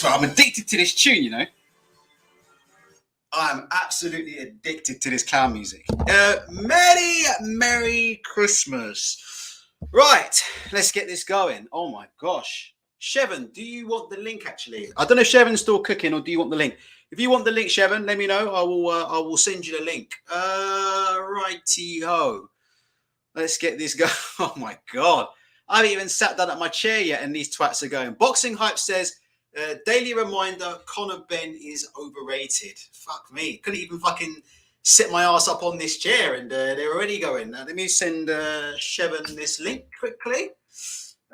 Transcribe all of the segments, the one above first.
swear, I'm addicted to this tune, you know. I'm absolutely addicted to this clown music. Merry Christmas. Right, let's get this going. Oh my gosh. Shevin, do you want the link actually? I don't know if Shevin's still cooking or do you want the link? If you want the link, Shevin, let me know. I will send you the link. Righty-ho. Let's get this going. Oh my God. I haven't even sat down at my chair yet and these twats are going. Boxing Hype says, daily reminder, Conor Benn is overrated. Fuck me. Couldn't even fucking sit my ass up on this chair and they're already going. Let me send Shevin this link quickly.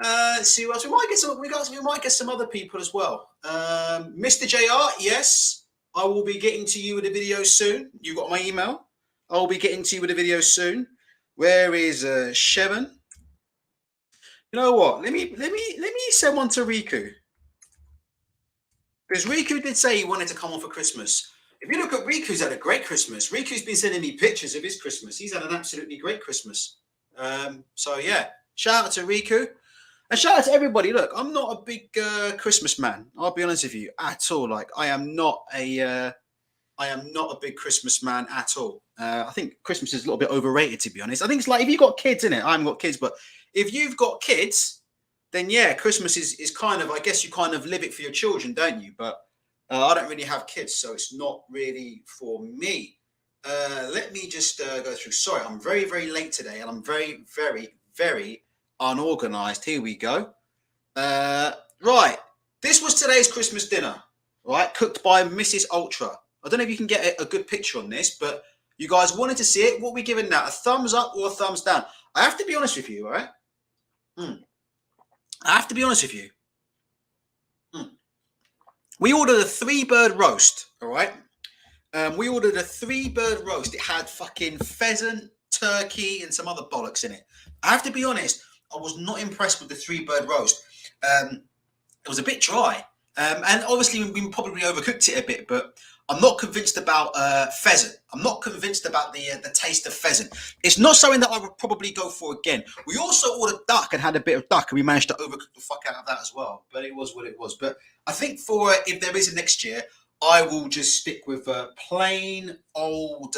Let's see what else. We might get some other people as well. Mr. JR, yes, I will be getting to you with a video soon. You got my email. I will be getting to you with a video soon. Where is Shevin? You know what? Let me send one to Riku. Because Riku did say he wanted to come on for Christmas. If you look at Riku's had a great Christmas. Riku's been sending me pictures of his Christmas. He's had an absolutely great Christmas. So yeah, shout out to Riku. And shout out to everybody. Look, I'm not a big Christmas man. I'll be honest with you, at all. Like, I am not a big Christmas man at all. I think Christmas is a little bit overrated, to be honest. I think it's like, if you've got kids in it, I haven't got kids, but if you've got kids, then yeah, Christmas is kind of, I guess you kind of live it for your children, don't you? But I don't really have kids, so it's not really for me. Let me just go through. Sorry, I'm very, very late today, and I'm very, very, very unorganized. Here we go. Right. This was today's Christmas dinner, right? Cooked by Mrs. Ultra. I don't know if you can get a good picture on this, but you guys wanted to see it. What are we giving that? A thumbs up or a thumbs down? I have to be honest with you, all right? I have to be honest with you. We ordered a 3-bird roast, all right? We ordered a 3-bird roast. It had fucking pheasant, turkey, and some other bollocks in it. I have to be honest, I was not impressed with the 3-bird roast. It was a bit dry. And obviously, we probably overcooked it a bit, but I'm not convinced about pheasant. I'm not convinced about the taste of pheasant. It's not something that I would probably go for again. We also ordered duck and had a bit of duck, and we managed to overcook the fuck out of that as well. But it was what it was. But I think for if there is a next year, I will just stick with plain old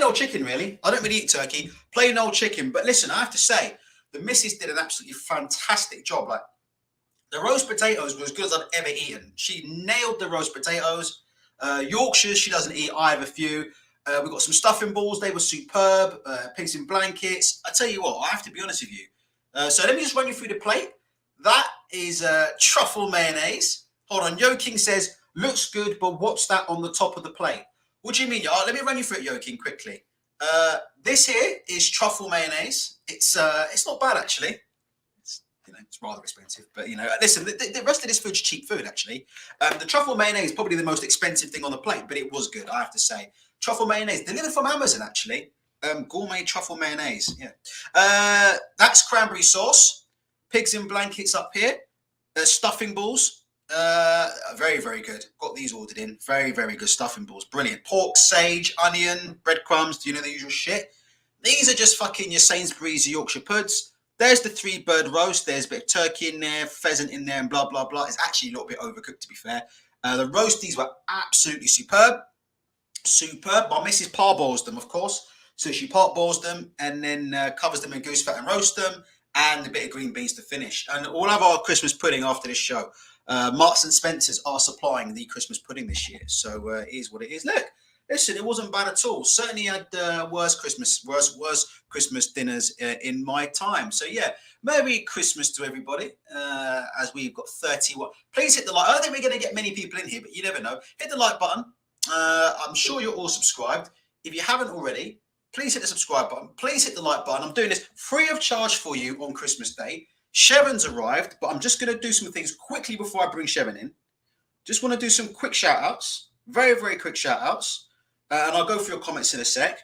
chicken. Really, I don't really eat turkey. Plain old chicken. But listen, I have to say, the missus did an absolutely fantastic job. Like, the roast potatoes were as good as I've ever eaten. She nailed the roast potatoes. Yorkshires, she doesn't eat. I have a few. We got some stuffing balls. They were superb. Pigs in blankets. I tell you what, I have to be honest with you. So let me just run you through the plate. That is truffle mayonnaise. Hold on. Yo King says, looks good, but what's that on the top of the plate? What do you mean? Let me run you through it, Yo King, quickly. This here is truffle mayonnaise. It's not bad, actually. It's rather expensive, but listen, the rest of this food's cheap food, actually. The truffle mayonnaise is probably the most expensive thing on the plate, but it was good, I have to say. Truffle mayonnaise, delivered from Amazon, actually. Gourmet truffle mayonnaise, yeah. That's cranberry sauce. Pigs in blankets up here. Stuffing balls. Very, very good. Got these ordered in. Very, very good stuffing balls. Brilliant. Pork, sage, onion, breadcrumbs. Do you know the usual shit? These are just fucking your Sainsbury's Yorkshire puds. There's the 3-bird roast. There's a bit of turkey in there, pheasant in there, and blah, blah, blah. It's actually a little bit overcooked, to be fair. The roasties were absolutely superb. Superb. My missus parboils them, of course. So she parboils them and then covers them in goose fat and roast them, and a bit of green beans to finish. And we'll have our Christmas pudding after this show. Marks and Spencer's are supplying the Christmas pudding this year. So it is what it is. Look. Listen, it wasn't bad at all. Certainly had worse Christmas dinners in my time. So yeah, Merry Christmas to everybody. As we've got 31. Please hit the like. I don't think we're going to get many people in here, but you never know. Hit the like button. I'm sure you're all subscribed. If you haven't already, please hit the subscribe button. Please hit the like button. I'm doing this free of charge for you on Christmas Day. Shevin's arrived, but I'm just going to do some things quickly before I bring Shevin in. Just want to do some quick shout outs. Very, very quick shout outs. And I'll go through your comments in a sec.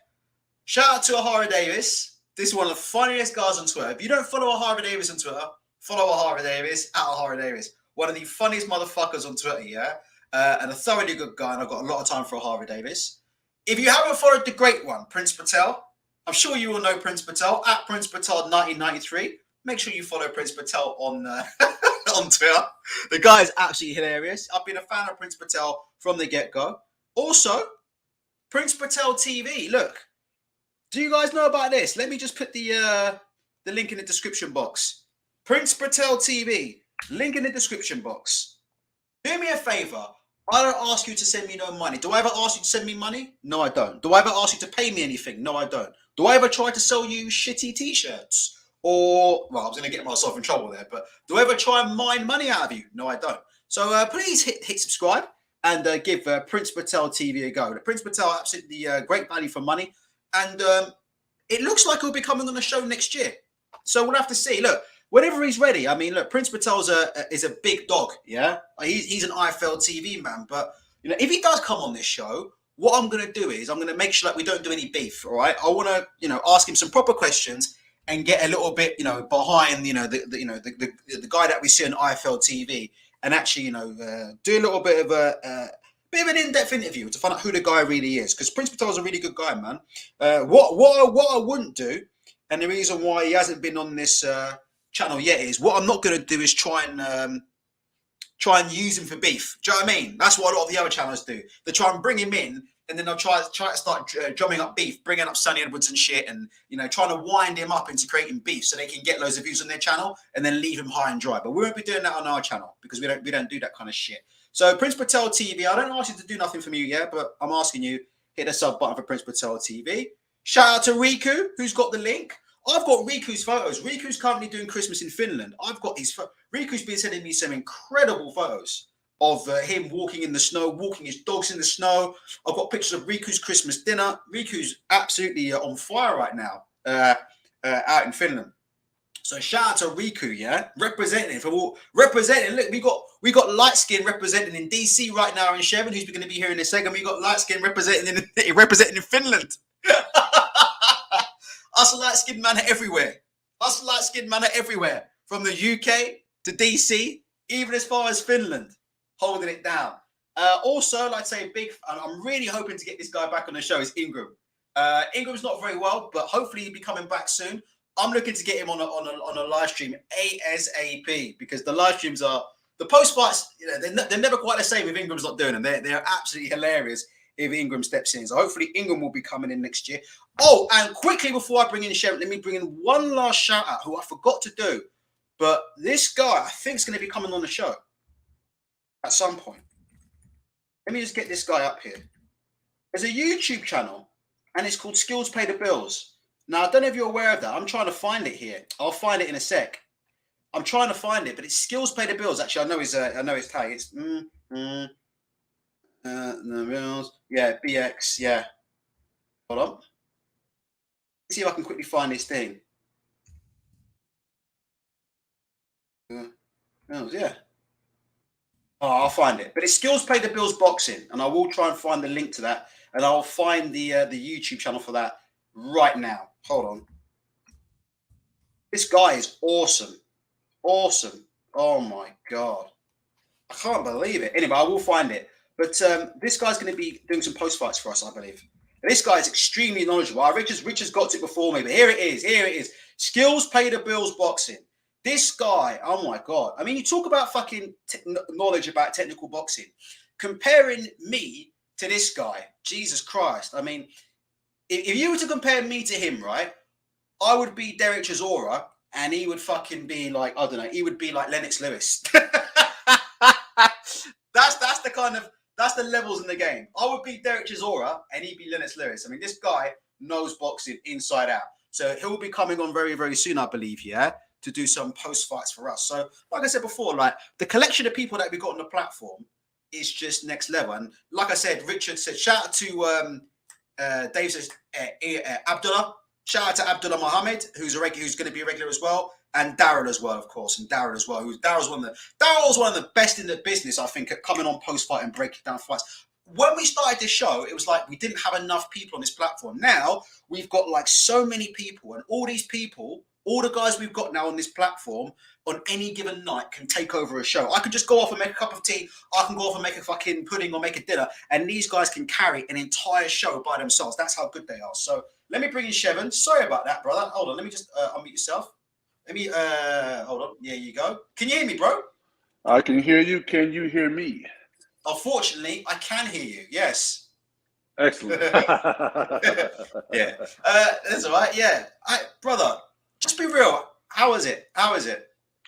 Shout out to Ahara Davis. This is one of the funniest guys on Twitter. If you don't follow Ahara Davis on Twitter, follow Ahara Davis, at Ahara Davis. One of the funniest motherfuckers on Twitter, yeah? And a thoroughly good guy, and I've got a lot of time for Ahara Davis. If you haven't followed the great one, Prince Patel, I'm sure you all know Prince Patel, at Prince Patel 1993. Make sure you follow Prince Patel on on Twitter. The guy is absolutely hilarious. I've been a fan of Prince Patel from the get-go. Also, Prince Patel TV. Look, do you guys know about this? Let me just put the link in the description box. Prince Patel TV. Link in the description box. Do me a favor. I don't ask you to send me no money. Do I ever ask you to send me money? No, I don't. Do I ever ask you to pay me anything? No, I don't. Do I ever try to sell you shitty t-shirts? Or, well, I was going to get myself in trouble there, but do I ever try and mine money out of you? No, I don't. So please hit subscribe and give Prince Patel TV a go. The Prince Patel, absolutely great value for money. And it looks like he'll be coming on the show next year. So we'll have to see. Look, whenever he's ready. I mean, look, Prince Patel is a big dog, yeah? He's an IFL TV man. But, you know, if he does come on this show, what I'm going to do is I'm going to make sure that we don't do any beef, all right? I want to, you know, ask him some proper questions and get a little bit, you know, behind, you know, the guy that we see on IFL TV and actually, you know, do a little bit of an in-depth interview to find out who the guy really is. Because Prince Patel's a really good guy, man. What I wouldn't do, and the reason why he hasn't been on this channel yet is what I'm not going to do is try and use him for beef. Do you know what I mean? That's what a lot of the other channels do. They try and bring him in, and then they'll try to start drumming up beef, bringing up Sonny Edwards and shit, and, you know, trying to wind him up into creating beef so they can get loads of views on their channel and then leave him high and dry. But we won't be doing that on our channel because we don't do that kind of shit. So Prince Patel TV, I don't ask you to do nothing from you yet, but I'm asking you, hit the sub button for Prince Patel TV. Shout out to Riku, who's got the link. I've got Riku's photos. Riku's currently doing Christmas in Finland. I've got his Riku's been sending me some incredible photos of him walking in the snow, walking his dogs in the snow. I've got pictures of Riku's Christmas dinner. Riku's absolutely on fire right now out in Finland. So shout out to Riku, yeah, representing. Look, we got light skin representing in DC right now in Shevin, who's going to be here in a second. We got light skin representing in Finland. Us light skinned man everywhere. Us light skinned man everywhere, from the UK to DC, even as far as Finland, holding it down. Also, like I say, I'm really hoping to get this guy back on the show. Is Ingram. Ingram's not very well, but hopefully he'll be coming back soon. I'm looking to get him on a live stream ASAP, because the live streams are the post fights. You know, they're never quite the same if Ingram's not doing them. They're absolutely hilarious if Ingram steps in. So hopefully Ingram will be coming in next year. Oh, and quickly before I bring in Sharon, let me bring in one last shout out who I forgot to do, but this guy I think is going to be coming on the show at some point. Let me just get this guy up here. There's a YouTube channel and it's called Skills Pay the Bills. Now, I don't know if you're aware of that. I'm trying to find it here. I'll find it in a sec. I'm trying to find it, but it's Skills Pay the Bills. Actually, I know his tag. It's the Bills. Yeah, BX. Yeah. Hold on. Let's see if I can quickly find this thing. Yeah. Oh, I'll find it. But it's Skills Pay the Bills Boxing, and I will try and find the link to that, and I'll find the YouTube channel for that right now. Hold on. This guy is awesome. Awesome. Oh my God. I can't believe it. Anyway, I will find it. But this guy's going to be doing some post fights for us, I believe. And this guy is extremely knowledgeable. Richard's got it before me, but here it is. Here it is. Skills Pay the Bills Boxing. This guy, oh my God. I mean, you talk about fucking knowledge about technical boxing. Comparing me to this guy, Jesus Christ. I mean, if you were to compare me to him, right, I would be Derek Chisora and he would fucking be like, I don't know, he would be like Lennox Lewis. That's the levels in the game. I would be Derek Chisora and he'd be Lennox Lewis. I mean, this guy knows boxing inside out. So he'll be coming on very, very soon, I believe, yeah, to do some post fights for us. So, like I said before, like the collection of people that we got on the platform is just next level. And like I said, Richard said, shout out to Dave says Abdullah. Shout out to Abdullah Mohammed, who's going to be a regular as well, and Daryl as well, of course, and Daryl as well. Daryl's one of the best in the business, I think, at coming on post fight and breaking down fights. When we started this show, it was like we didn't have enough people on this platform. Now we've got like so many people, and all these people, all the guys we've got now on this platform, on any given night can take over a show. I could just go off and make a cup of tea. I can go off and make a fucking pudding or make a dinner, and these guys can carry an entire show by themselves. That's how good they are. So let me bring in Shevin. Sorry about that, brother. Hold on. Let me just unmute yourself. Let me hold on. Yeah, you go. Can you hear me, bro? I can hear you. Can you hear me? Unfortunately, I can hear you. Yes. Excellent. Yeah. That's all right. Yeah. Brother, just be real. How is it? How is it?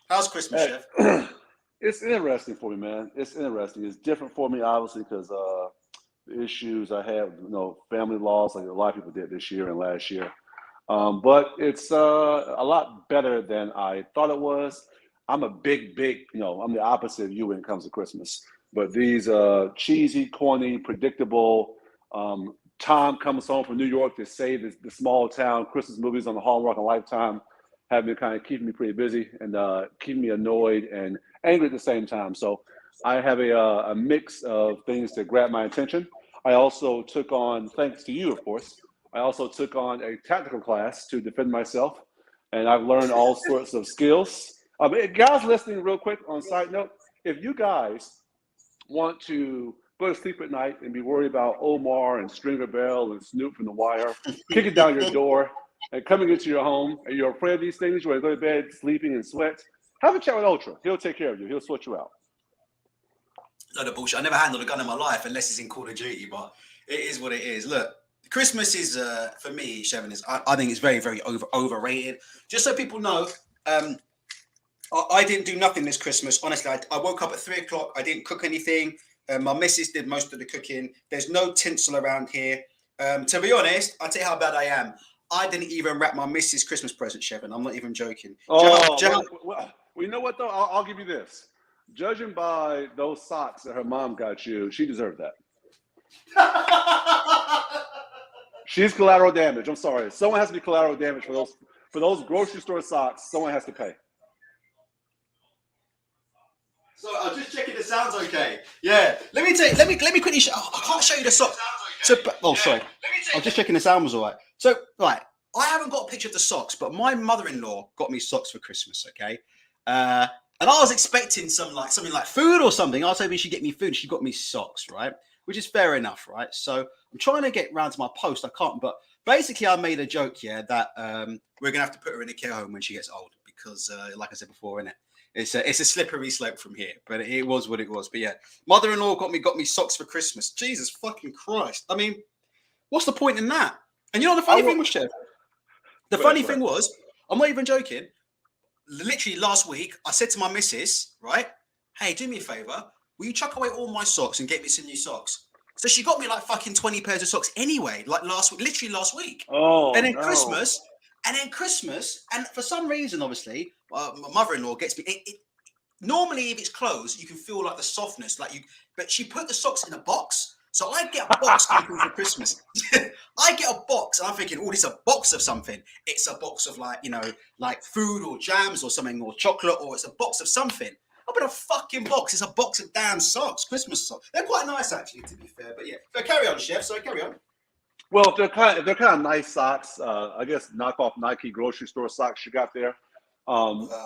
How's Christmas, Hey, Chef? it's interesting for me, man. It's interesting. It's different for me, obviously, because the issues I have, family loss, like a lot of people did this year and last year. But it's a lot better than I thought it was. I'm a big, I'm the opposite of you when it comes to Christmas. But these cheesy, corny, predictable, Tom comes home from New York to save the small town Christmas movies on the Hallmark and Lifetime have been kind of keeping me pretty busy and keeping me annoyed and angry at the same time. So I have a mix of things that grab my attention. I also took on, thanks to you, of course, I also took on a tactical class to defend myself, and I've learned all sorts of skills. Guys listening, real quick, on side note, if you guys want to go to sleep at night and be worried about Omar and Stringer Bell and Snoop from The Wire kicking down your door and coming into your home, and you're afraid of these things, you want to go to bed sleeping in sweat, have a chat with Ultra. He'll take care of you. He'll sort you out. Load of bullshit. I never handled a gun in my life unless it's in Call of Duty, but it is what it is. Look, Christmas is for me, Chevin, is I think it's very overrated. Just so people know, I didn't do nothing this Christmas. Honestly, I woke up at 3 o'clock. I didn't cook anything. My missus did most of the cooking. There's no tinsel around here. To be honest, I'll tell you how bad I am. I didn't even wrap my missus' Christmas present, Chevin. I'm not even joking. Oh, well, you know what, though? I'll give you this. Judging by those socks that her mom got you, she deserved that. She's collateral damage. I'm sorry. Someone has to be collateral damage for those grocery store socks. Someone has to pay. So I'm just checking the sounds okay. Yeah. Let me tell you, let me quickly show. I can't show you the socks. So, sorry. I'm just checking the sound was all right. So, right. I haven't got a picture of the socks, but my mother-in-law got me socks for Christmas. Okay. And I was expecting something like food or something. I was hoping she'd get me food. She got me socks, right? Which is fair enough, right? So I'm trying to get round to my post. I can't, but basically I made a joke, yeah, that we're gonna have to put her in a care home when she gets old because, like I said before, innit? It's a slippery slope from here, but it was what it was. But yeah, mother-in-law got me socks for Christmas. Jesus fucking Christ! I mean, what's the point in that? And you know the funny thing was, Chef. The Go ahead. funny Go ahead. thing was, I'm not even joking. Literally last week, I said to my missus, right, hey, do me a favor. Will you chuck away all my socks and get me some new socks? So she got me like fucking 20 pairs of socks anyway, like literally last week. Oh, And then no. Christmas, and for some reason, obviously, my mother-in-law gets me. Normally, if it's closed, you can feel like the softness, but she put the socks in a box. So I get a box thinking for Christmas. I get a box, and I'm thinking, oh, this is a box of something. It's a box of like food or jams or something or chocolate, or it's a box of something. Open a fucking box. It's a box of damn socks, Christmas socks. They're quite nice, actually, to be fair. But yeah, so carry on, Chef. So carry on. Well, if they're kind of nice socks, I guess knockoff Nike grocery store socks you got there.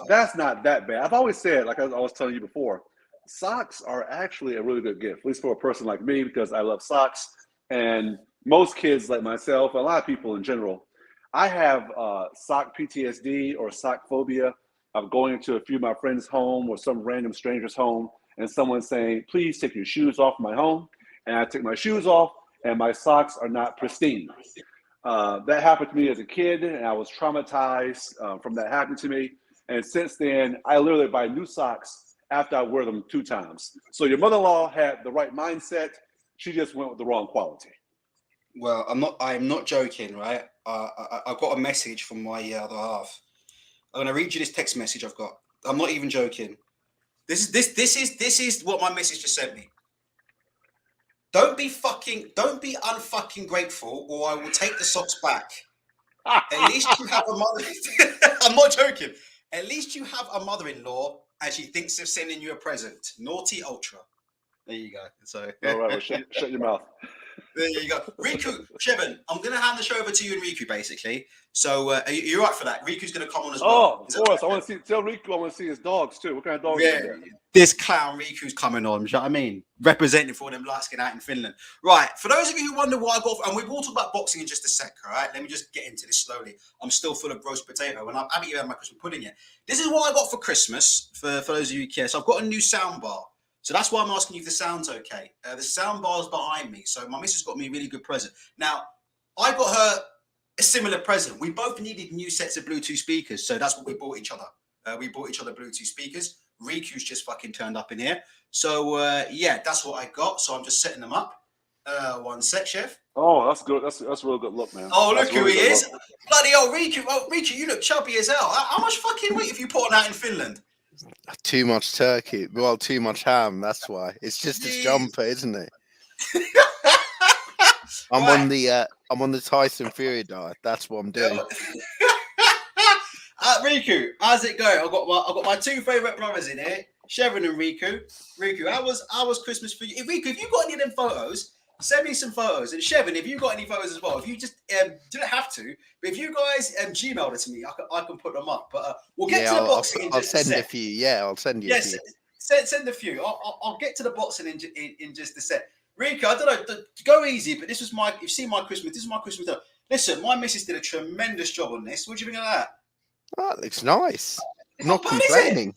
That's not that bad. I've always said, like I was telling you before, socks are actually a really good gift, at least for a person like me, because I love socks. And most kids like myself, a lot of people in general, I have sock PTSD or sock phobia of going into a few of my friends' home or some random stranger's home and someone saying, please take your shoes off my home. And I take my shoes off and my socks are not pristine. That happened to me as a kid, and I was traumatized from that happening to me. And since then, I literally buy new socks after I wear them 2 times. So your mother-in-law had the right mindset. She just went with the wrong quality. Well, I'm not joking, right? I got a message from my other half. I'm gonna read you this text message I've got. I'm not even joking. This is what my message just sent me. Don't be unfucking grateful, or I will take the socks back. At least you have a mother. I'm not joking. At least you have a mother-in-law, and she thinks of sending you a present. Naughty Ultra. There you go. So All right, well, shut your mouth. There you go. Riku, Shevin, I'm going to hand the show over to you and Riku, basically. So are you right for that? Riku's going to come on as well. Oh, of course. I want to see. Tell Rico I want to see his dogs too. What kind of dogs Yeah, is that? this clown Riku's coming on. Do you know what I mean? Representing for them Laskin out in Finland. Right. For those of you who wonder what I got, and we will talk about boxing in just a sec. All right. Let me just get into this slowly. I'm still full of roast potato, and I haven't even had my Christmas pudding yet. This is what I got for Christmas. For those of you who care, so I've got a new sound bar. So that's why I'm asking you if the sound's okay. The sound bar's behind me. So my missus got me a really good present. Now I got her a similar present. We both needed new sets of Bluetooth speakers, so that's what we bought each other. We bought each other Bluetooth speakers. Riku's just fucking turned up in here. So, yeah, that's what I got. So I'm just setting them up. One sec, Chef. Oh, that's good. That's a real good look, man. Oh, that's look who he is. Look. Bloody old Riku. Oh, Riku, you look chubby as hell. How much fucking weight have you put on out in Finland? Too much turkey. Well, too much ham. That's why. It's just his jumper, isn't it? I'm on the Tyson Fury diet. That's what I'm doing. Riku, how's it going? I've got my two favourite brothers in here, Shevin and Riku. Riku, how was Christmas for you? Riku, if you got any of them photos, send me some photos. And Shevin, if you got any photos as well, if you just didn't have to, but if you guys Gmailed it to me, I can put them up. But we'll get to the boxing. I'll send a few. Yeah, I'll send you. Yes, send a few. I'll get to the boxing in just a sec. Riku, I don't know, go easy, but this was you've seen my Christmas. This is my Christmas. Listen, my missus did a tremendous job on this. What do you think of that? Oh, it looks nice. I'm not bad, complaining.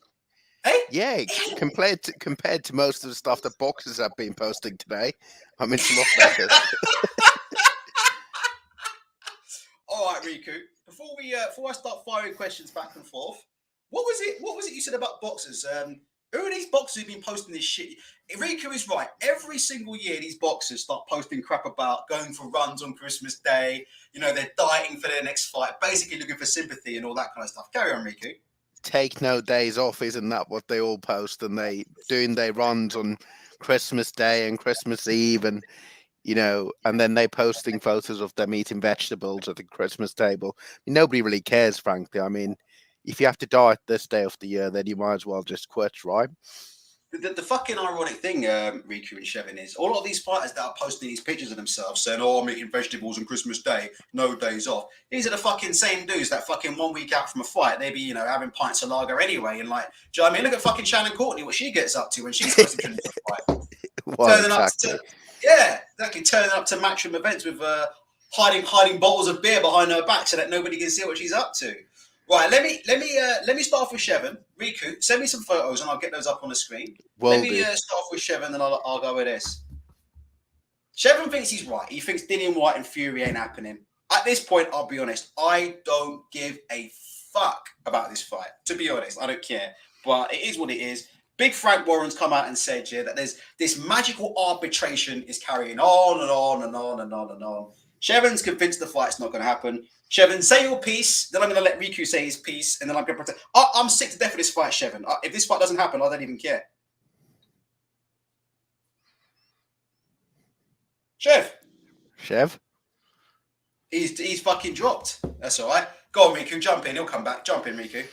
Hey? Yeah, compared to most of the stuff that boxers have been posting today, I mean, it's a lot better. All right, Riku. Before I start firing questions back and forth, what was it you said about boxers? Who are these boxers who've been posting this shit? Riku is right. Every single year, these boxers start posting crap about going for runs on Christmas Day. You know, they're dieting for their next fight, basically looking for sympathy and all that kind of stuff. Carry on, Riku. Take no days off, isn't that what they all post? And they doing their runs on Christmas Day and Christmas Eve, and and then they posting photos of them eating vegetables at the Christmas table. Nobody really cares, frankly. I mean, if you have to diet this day of the year, then you might as well just quit, right? The fucking ironic thing, Riku and Shevin, is a lot of these fighters that are posting these pictures of themselves saying, "Oh, I'm eating vegetables on Christmas Day, no days off." These are the fucking same dudes that fucking 1 week out from a fight, they be, having pints of lager anyway. And like, do you know what I mean? Look at fucking Shannon Courtney, what she gets up to when she's supposed to finish the fight. Well, exactly. Turning up to matchroom events with hiding bottles of beer behind her back so that nobody can see what she's up to. Right, let me start off with Shevin. Riku, send me some photos and I'll get those up on the screen. Let me start off with Shevin, and I'll go with this. Shevin thinks he's right. He thinks Dillian Whyte and Fury ain't happening. At this point, I'll be honest, I don't give a fuck about this fight. To be honest, I don't care. But it is what it is. Big Frank Warren's come out and said, that there's this magical arbitration is carrying on and on and on and on and on. Shevin's convinced the fight's not going to happen. Shevin, say your piece, then I'm going to let Riku say his piece, and then I'm going to protect. I'm sick to death of this fight, Shevin. If this fight doesn't happen, I don't even care. Chev? He's fucking dropped. That's all right. Go on, Riku, jump in. He'll come back. Jump in, Riku.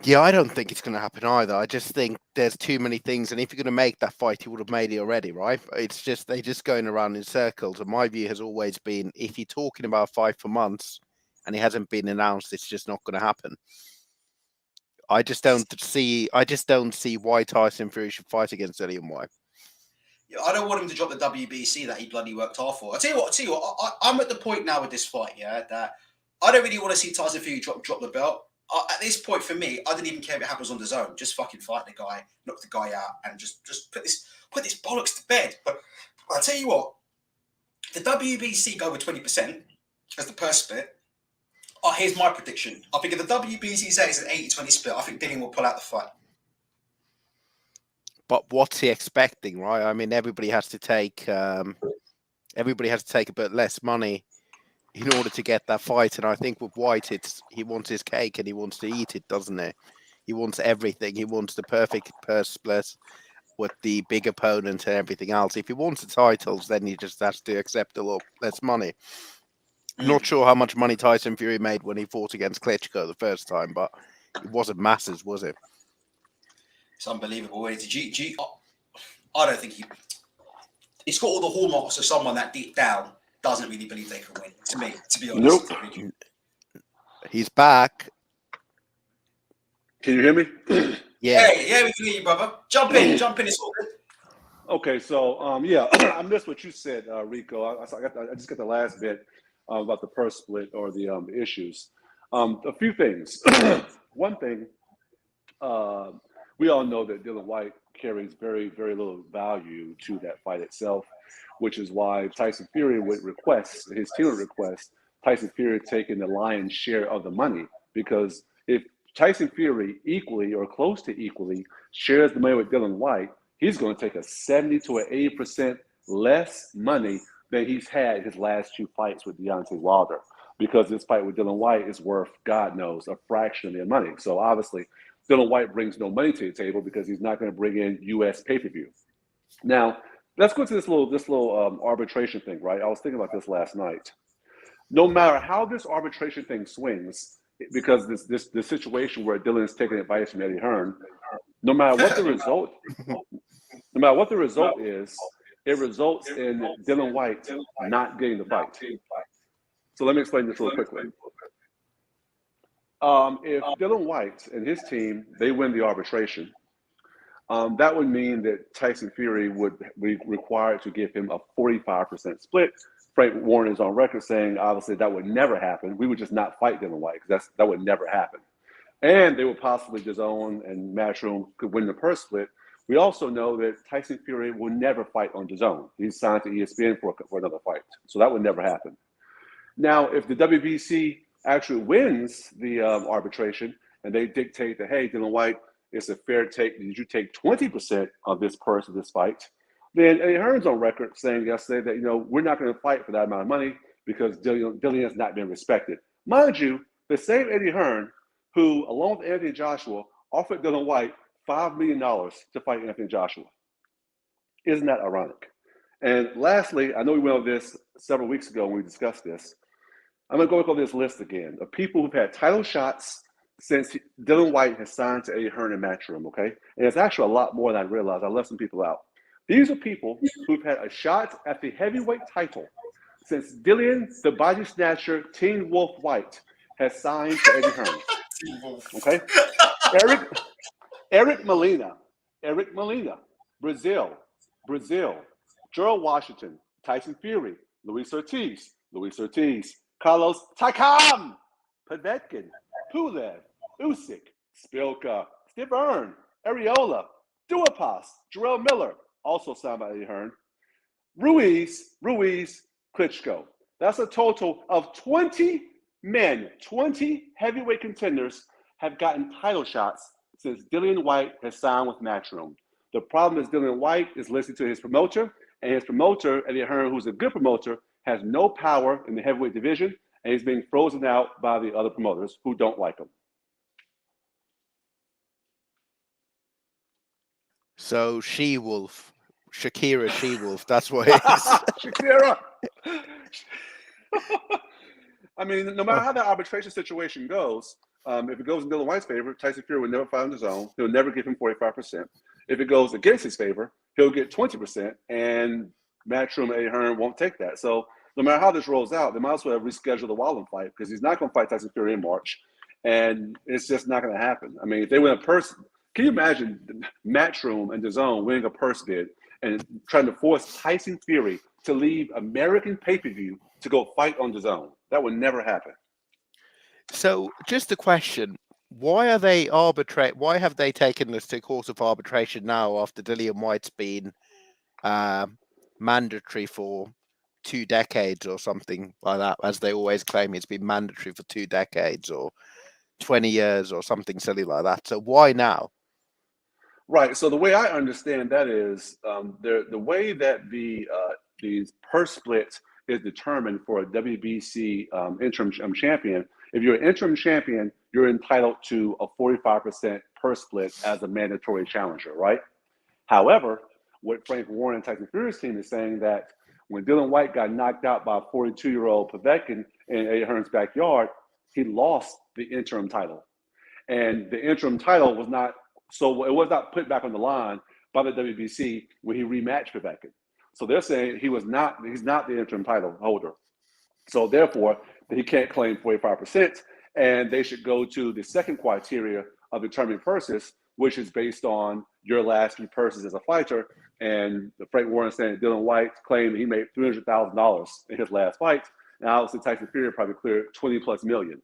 Yeah, I don't think it's going to happen either. I just think there's too many things, and if you're going to make that fight, you would have made it already, right? It's just they're just going around in circles. And my view has always been, if you're talking about a fight for months and it hasn't been announced, it's just not going to happen. I just don't see why Tyson Fury should fight against Dillian Whyte. I don't want him to drop the WBC that he bloody worked hard for. I tell you what, I'm at the point now with this fight, that I don't really want to see Tyson Fury drop the belt. At this point, for me, I don't even care if it happens on the zone. Just fucking fight the guy, knock the guy out, and just put this bollocks to bed. But I tell you what, the WBC go with 20% as the purse split. Here's my prediction. I think if the WBC says it's an 80-20 split, I think Dillian will pull out the fight. But what's he expecting, right? I mean, everybody has to take a bit less money in order to get that fight. And I think with Whyte, he wants his cake and he wants to eat it, doesn't he? He wants everything. He wants the perfect purse split with the big opponent and everything else. If he wants the titles, then he just has to accept a lot less money. I'm not sure how much money Tyson Fury made when he fought against Klitschko the first time, but it wasn't masses, was it? It's unbelievable. I don't think He's got all the hallmarks of someone that deep down doesn't really believe they can win. To me, to be honest. Nope. He's back. Can you hear me? Yeah. Yeah, we can hear you, brother. Jump in. It's all good. Okay, so yeah, I missed what you said, Rico. I just got the last bit about the purse split or the issues. A few things. One thing, we all know that Dillian Whyte carries very, very little value to that fight itself, which is why Tyson Fury would request, his team would request, Tyson Fury taking the lion's share of the money. Because if Tyson Fury equally or close to equally shares the money with Dillian Whyte, he's going to take a 70 to an 80% less money than he's had his last two fights with Deontay Wilder. Because this fight with Dillian Whyte is worth, God knows, a fraction of their money. So obviously, Dillian Whyte brings no money to the table because he's not going to bring in U.S. pay-per-view. Now, let's go to this little arbitration thing, right? I was thinking about this last night. No matter how this arbitration thing swings, because this situation where Dillian is taking advice from Eddie Hearn, no matter what the result is, it results in Dillian Whyte not getting the fight. So let me explain this real quickly. If Dillian Whyte and his team, they win the arbitration, that would mean that Tyson Fury would be required to give him a 45% split. Frank Warren is on record saying, obviously, that would never happen. We would just not fight Dillian Whyte because that would never happen. And they would possibly DAZN and Matchroom could win the purse split. We also know that Tyson Fury will never fight on DAZN. He's signed to ESPN for another fight. So that would never happen. Now, if the WBC actually wins the arbitration and they dictate that, hey, Dillian Whyte, it's a fair take. Did you take 20% of this purse of this fight? Then Eddie Hearn's on record saying yesterday that, we're not going to fight for that amount of money because Dillian has not been respected. Mind you, the same Eddie Hearn who, along with Anthony Joshua, offered Dillian Whyte $5 million to fight Anthony Joshua. Isn't that ironic? And lastly, I know we went over this several weeks ago when we discussed this. I'm going to go over this list again of people who've had title shots since Dillian Whyte has signed to Eddie Hearn and Matchroom, okay? And it's actually a lot more than I realized. I left some people out. These are people who've had a shot at the heavyweight title since Dillian, the body snatcher, Teen Wolf Whyte, has signed to Eddie Hearn. Okay? Eric Molina, Brazil, Gerald Washington, Tyson Fury, Luis Ortiz, Carlos Takam, Povetkin, Pulev, Usyk, Spilka, Steve Earn, Areola, Duapas, Jarrell Miller, also signed by Eddie Hearn, Ruiz, Klitschko. That's a total of 20 men, 20 heavyweight contenders have gotten title shots since Dillian Whyte has signed with Matchroom. The problem is Dillian Whyte is listening to his promoter, and his promoter, Eddie Hearn, who's a good promoter, has no power in the heavyweight division, and he's being frozen out by the other promoters who don't like him. So Shakira She-Wolf, that's what it is. Shakira! I mean, no matter how that arbitration situation goes, if it goes in Dillian Whyte's favor, Tyson Fury will never fight on his own. He'll never give him 45%. If it goes against his favor, he'll get 20%, and Matchroom and Eddie Hearn won't take that. So no matter how this rolls out, they might as well reschedule the Wallen fight because he's not going to fight Tyson Fury in March, and it's just not going to happen. I mean, if they win a purse, can you imagine Matchroom and DAZN winning a purse bid and trying to force Tyson Fury to leave American pay-per-view to go fight on DAZN? That would never happen. So just a question. Why have they taken this to course of arbitration now after Dillian Whyte's been mandatory for 2 decades or something like that, as they always claim it's been mandatory for 2 decades or 20 years or something silly like that. So why now? Right. So the way I understand that is the way that the purse split is determined for a WBC interim champion. If you're an interim champion, you're entitled to a 45% purse split as a mandatory challenger, right? However, what Frank Warren and Tyson Fury's team is saying that when Dillian Whyte got knocked out by a 42-year-old Povetkin in Eddie Hearn's backyard, he lost the interim title. And the interim title was not put back on the line by the WBC when he rematched Povetkin. So they're saying he's not the interim title holder. So therefore, he can't claim 45%, and they should go to the second criteria of determining purses, which is based on your last few purses as a fighter. And Frank Warren saying Dillian Whyte claimed he made $300,000 in his last fight. And obviously Tyson Fury probably cleared 20 plus million.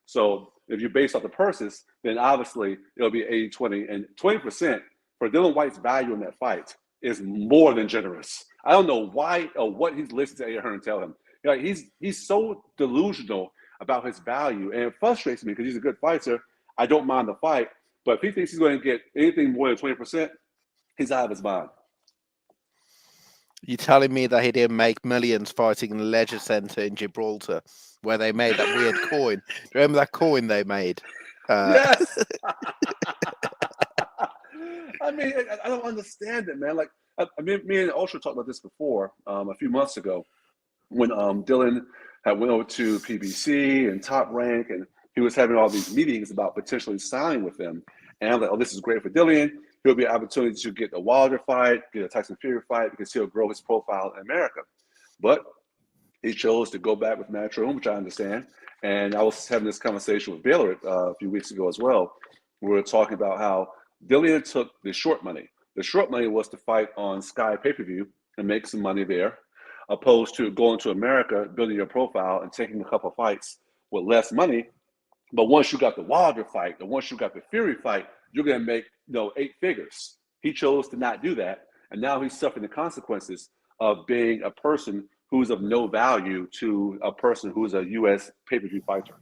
So if you base off the purses, then obviously it'll be 80-20. And 20% for Dillian Whyte's value in that fight is more than generous. I don't know why or what he's listening to Eddie Hearn tell him. You know, he's so delusional about his value, and it frustrates me because he's a good fighter. I don't mind the fight, but if he thinks he's going to get anything more than 20%, he's out of his mind. You're telling me that he didn't make millions fighting in the Leisure Centre in Gibraltar, where they made that weird coin? Do you remember that coin they made? Yes. I mean, I don't understand it, man. Like, me and Ultra talked about this before a few months ago when Dylan had went over to PBC and Top Rank, and he was having all these meetings about potentially signing with them. And I'm like, oh, this is great for Dillian. He'll be an opportunity to get a Wilder fight, get a Tyson Fury fight, because he'll grow his profile in America. But he chose to go back with Matchroom, which I understand. And I was having this conversation with Baylor a few weeks ago as well. We were talking about how Dillian took the short money. The short money was to fight on Sky pay-per-view and make some money there, opposed to going to America, building your profile, and taking a couple of fights with less money. But once you got the Wilder fight, and once you got the Fury fight, you're going to make 8 figures. He chose to not do that, and now he's suffering the consequences of being a person who's of no value to a person who's a U.S. pay-per-view fighter.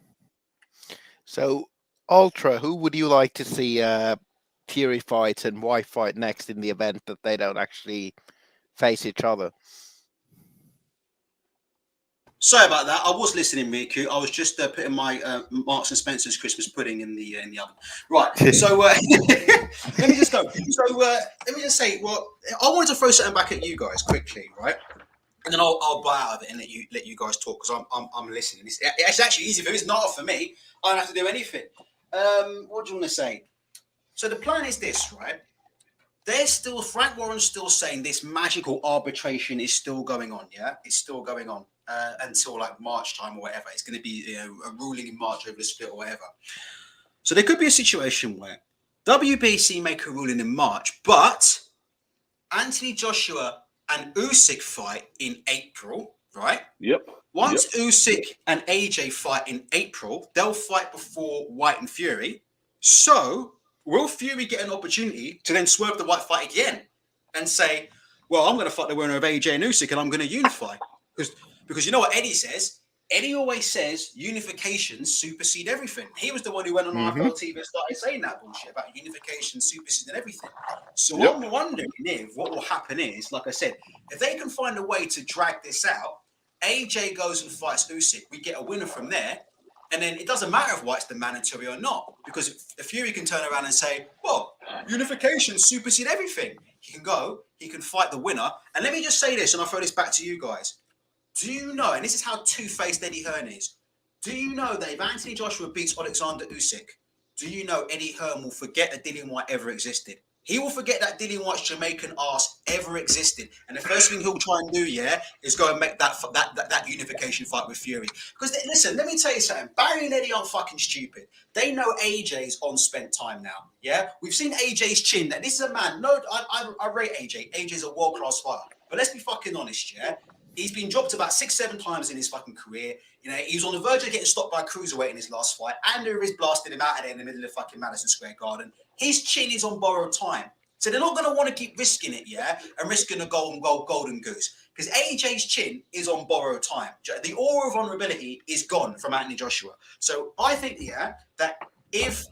So, Ultra, who would you like to see Fury fight and Whyte fight next in the event that they don't actually face each other? Sorry about that. I was listening, Miku. I was just putting my Marks and Spencer's Christmas pudding in the oven. Right. So let me just go. So let me just say, well, I wanted to throw something back at you guys quickly, right? And then I'll buy out of it and let you guys talk because I'm listening. It's actually easy for me. It's not for me. I don't have to do anything. What do you want to say? So the plan is this, right? Frank Warren's still saying this magical arbitration is still going on. Yeah, it's still going on until like March time or whatever. It's going to be a ruling in March over the split or whatever. So there could be a situation where WBC make a ruling in March, but Anthony Joshua and Usyk fight in April, right? Yep. Once Usyk and AJ fight in April, they'll fight before Whyte and Fury. So will Fury get an opportunity to then swerve the Whyte fight again and say, well, I'm going to fight the winner of AJ and Usyk and I'm going to unify? Because you know what Eddie says? Eddie always says unification supersede everything. He was the one who went on IFL TV and started saying that bullshit about unification superseding everything. So I'm wondering if what will happen is, like I said, if they can find a way to drag this out, AJ goes and fights Usyk, we get a winner from there. And then it doesn't matter if White's the mandatory or not, because if Fury can turn around and say, well, unification supersede everything. He can go, he can fight the winner. And let me just say this, and I'll throw this back to you guys. Do you know, and this is how two-faced Eddie Hearn is, do you know that if Anthony Joshua beats Alexander Usyk, do you know Eddie Hearn will forget that Dillian Whyte ever existed? He will forget that Dillian Whyte's Jamaican ass ever existed. And the first thing he'll try and do, is go and make that unification fight with Fury. Because, listen, let me tell you something. Barry and Eddie aren't fucking stupid. They know AJ's on spent time now, yeah? We've seen AJ's chin. This is a man. No, I rate AJ. AJ's a world-class fighter. But let's be fucking honest, yeah? He's been dropped about 6-7 times in his fucking career. You know, he was on the verge of getting stopped by a cruiserweight in his last fight. And there is blasted him out of there in the middle of fucking Madison Square Garden. His chin is on borrowed time. So they're not going to want to keep risking it, and risking a golden goose. Because AJ's chin is on borrowed time. The aura of vulnerability is gone from Anthony Joshua. So I think, that if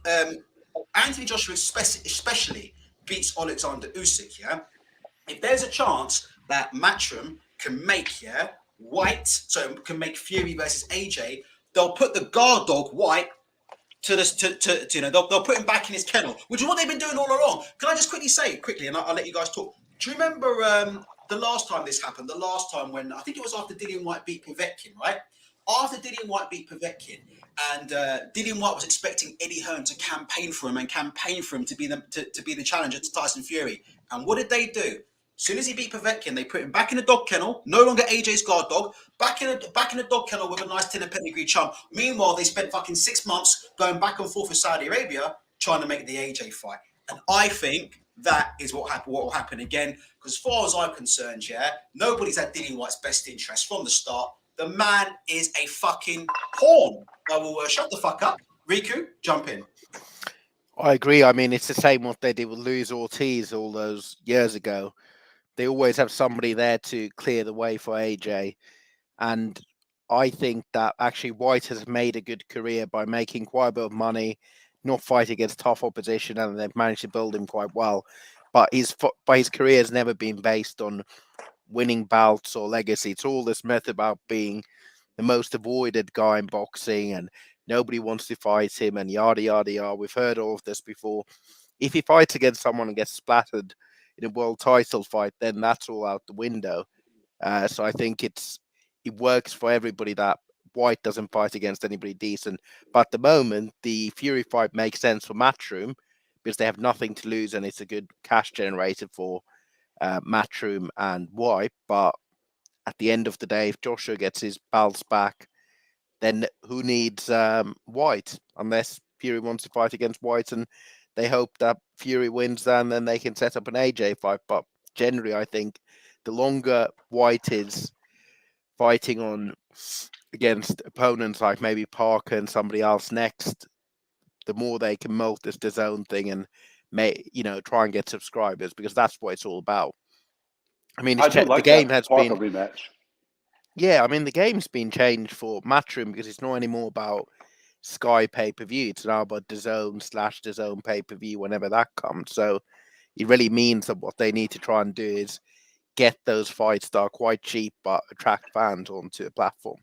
Anthony Joshua especially beats Alexander Usyk, if there's a chance that Matchroom can make Whyte, so can make Fury versus AJ, they'll put the guard dog Whyte they'll put him back in his kennel, which is what they've been doing all along. Can I just quickly say and I'll let you guys talk. Do you remember the last time this happened? The last time when I think it was after Dillian Whyte beat Povetkin, right? After Dillian Whyte beat Povetkin, and Dillian Whyte was expecting Eddie Hearn to campaign for him to be the challenger to Tyson Fury. And what did they do? As soon as he beat Povetkin, they put him back in the dog kennel, no longer AJ's guard dog, back in the dog kennel with a nice tin of pedigree chump. Meanwhile, they spent fucking 6 months going back and forth with Saudi Arabia trying to make the AJ fight. And I think that is what will happen again. Because as far as I'm concerned, yeah, nobody's had Dillian Whyte's best interest from the start. The man is a fucking pawn. I will shut the fuck up. Riku, jump in. I agree. I mean, it's the same what they did with Luis Ortiz all those years ago. They always have somebody there to clear the way for AJ. And I think that actually Whyte has made a good career by making quite a bit of money, not fighting against tough opposition, and they've managed to build him quite well. But his career has never been based on winning belts or legacy. It's all this myth about being the most avoided guy in boxing and nobody wants to fight him and yada, yada, yada. We've heard all of this before. If he fights against someone and gets splattered in a world title fight, then that's all out the window. So I think it works for everybody that Whyte doesn't fight against anybody decent. But at the moment, the Fury fight makes sense for Matchroom because they have nothing to lose and it's a good cash generator for Matchroom and Whyte. But at the end of the day, if Joshua gets his belts back, then who needs Whyte? Unless Fury wants to fight against Whyte and they hope that Fury wins, and then they can set up an AJ fight. But generally, I think the longer Whyte is fighting against opponents like maybe Parker and somebody else next, the more they can milk this DAZN thing and try and get subscribers, because that's what it's all about. I mean, the game has been rematch. Yeah, I mean, the game's been changed for Matchroom because it's not anymore about Sky pay-per-view. It's now about DAZN/DAZN pay-per-view whenever that comes. So it really means that what they need to try and do is get those fights that are quite cheap but attract fans onto the platform.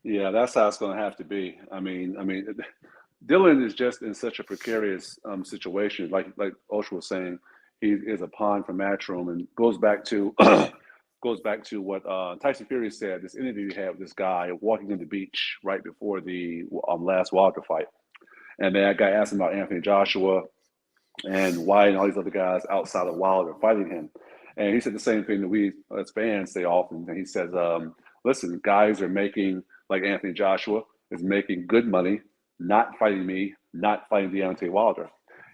Yeah, that's how it's going to have to be. I mean, Dillian is just in such a precarious situation. Like Ultra was saying, he is a pawn for Matchroom, and goes back to what Tyson Fury said. This interview he had with this guy walking on the beach right before the last Wilder fight, and then that guy asked him about Anthony Joshua and why and all these other guys outside of Wilder fighting him, and he said the same thing that we as fans say often. And he says, "Listen, guys are making, like Anthony Joshua is making good money, not fighting me, not fighting Deontay Wilder.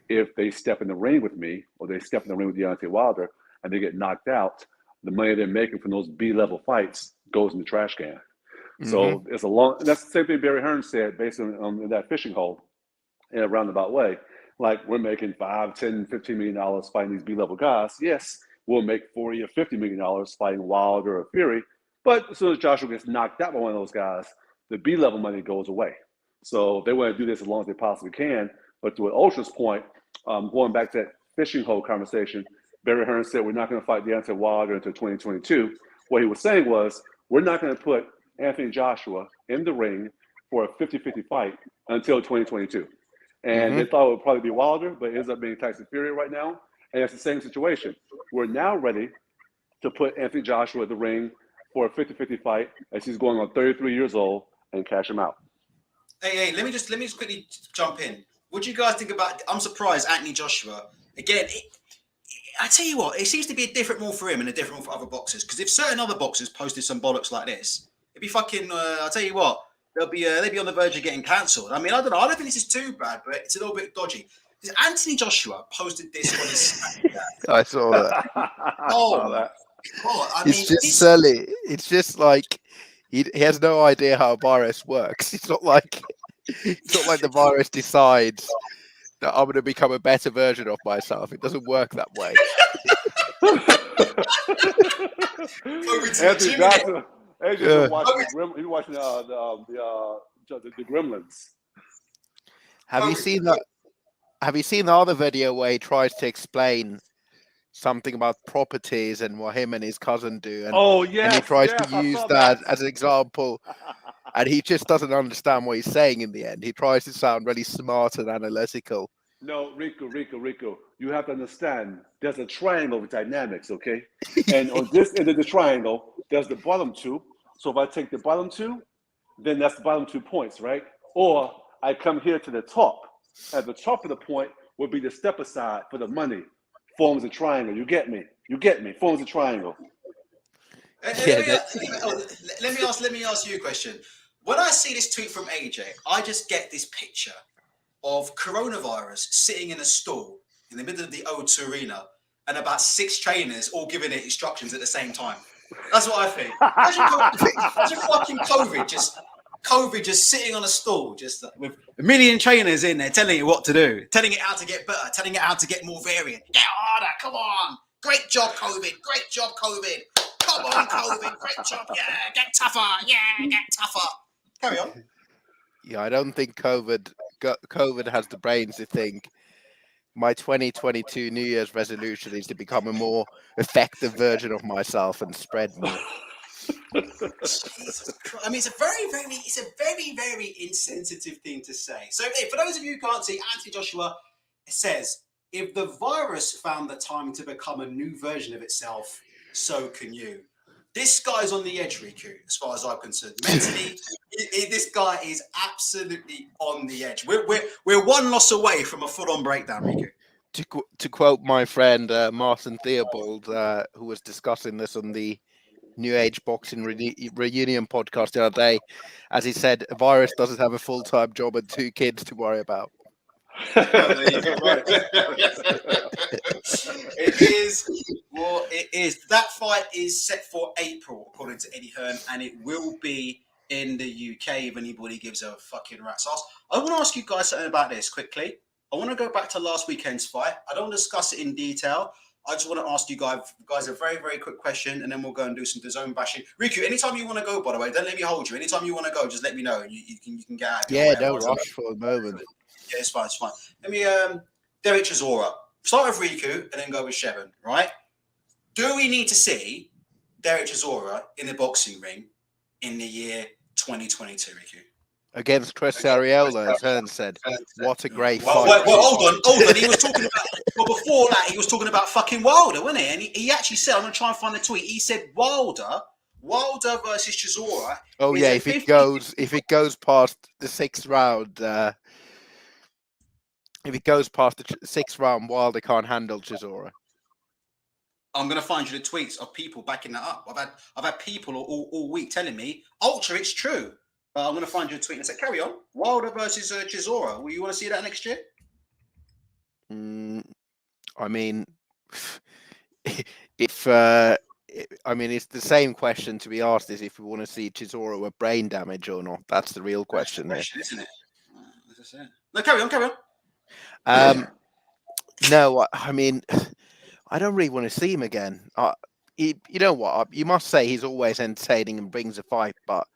If they step in the ring with me, or they step in the ring with Deontay Wilder, and they get knocked out, the money they're making from those B-level fights goes in the trash can." Mm-hmm. So it's that's the same thing Barry Hearn said, based on that fishing hole in a roundabout way. Like, we're making $5, $10, $15 million fighting these B-level guys. Yes, we'll make $40 or $50 million fighting Wilder or Fury. But as soon as Joshua gets knocked out by one of those guys, the B-level money goes away. So they want to do this as long as they possibly can. But to Ultra's point, going back to that fishing hole conversation, Barry Hearn said we're not going to fight Deontay Wilder until 2022. What he was saying was, we're not going to put Anthony Joshua in the ring for a 50-50 fight until 2022. And they thought it would probably be Wilder, but it ends up being Tyson Fury right now. And it's the same situation. We're now ready to put Anthony Joshua in the ring for a 50-50 fight as he's going on 33 years old and cash him out. Hey, let me just quickly jump in. What do you guys think about? I'm surprised Anthony Joshua again. I tell you what, it seems to be a different more for him and a different more for other boxers. Because if certain other boxers posted some bollocks like this, it'd be fucking. I'll tell you what, they'd be on the verge of getting cancelled. I mean, I don't know. I don't think this is too bad, but it's a little bit dodgy. Anthony Joshua posted this on his. I saw that. Oh my God! I mean, it's just silly. It's just like he has no idea how a virus works. It's not like the virus decides that I'm going to become a better version of myself. It doesn't work that way. Anthony Joshua, he's watching the Gremlins. Have you seen that? Have you seen the other video where he tries to explain something about properties and what him and his cousin do? And, and he tries to use that as an example. And he just doesn't understand what he's saying in the end. He tries to sound really smart and analytical. No, Rico, you have to understand there's a triangle of dynamics, okay? And on this end of the triangle, there's the bottom two. So if I take the bottom two, then that's the bottom 2 points, right? Or I come here to the top. At the top of the point would be the step aside for the money forms a triangle. You get me? Forms a triangle. Let me ask you a question. When I see this tweet from AJ, I just get this picture of coronavirus sitting in a stall in the middle of the O2 Arena and about 6 trainers all giving it instructions at the same time. That's what I think. Imagine fucking COVID just sitting on a stall, just with a million trainers in there telling you what to do, telling it how to get better, telling it how to get more variant. Get harder, come on. Great job, COVID. Great job, COVID. Come on, COVID. Great job. Yeah, get tougher. Yeah, get tougher. Carry on. Yeah, I don't think COVID has the brains to think my 2022 New Year's resolution is to become a more effective version of myself and spread more. Jesus Christ. I mean, it's a very insensitive thing to say. So, for those of you who can't see, Anthony Joshua says, if the virus found the time to become a new version of itself, so can you. This guy's on the edge, Riku, as far as I'm concerned. Mentally, this guy is absolutely on the edge. We're one loss away from a full-on breakdown, Riku. To quote my friend Martin Theobald, who was discussing this on the New Age Boxing Reunion podcast the other day, as he said, a virus doesn't have a full-time job and 2 kids to worry about. It is what it is. That fight is set for April, according to Eddie Hearn, and it will be in the UK if anybody gives a fucking rat's ass. I want to ask you guys something about this quickly. I want to go back to last weekend's fight. I don't discuss it in detail. I just want to ask you guys a very quick question, and then we'll go and do some DAZN bashing. Riku, anytime you want to go, by the way, don't let me hold you. Anytime you want to go, just let me know, and you can get out. Yeah, no rush for the moment. Yeah, it's fine. Let me, Derek Chisora. Start with Riku and then go with Shevin, right? Do we need to see Derek Chisora in the boxing ring in the year 2022, Riku? Against Chris Arreola, as Hearn said. What a great fight. Well, hold on. He was talking about, before that, he was talking about fucking Wilder, wasn't he? And he actually said, I'm going to try and find the tweet. He said Wilder versus Chisora. Oh, yeah, if it goes past the 6th round, if it goes past the 6th round, Wilder can't handle Chisora. I'm going to find you the tweets of people backing that up. I've had people all week telling me, Ultra, it's true. I'm going to find you a tweet and say, carry on. Wilder versus Chisora. Will you want to see that next year? I mean, it's the same question to be asked is if we want to see Chisora with brain damage or not. That's the real question there. Isn't it? No, carry on. No, I mean, I don't really want to see him again. You know what? You must say he's always entertaining and brings a fight, but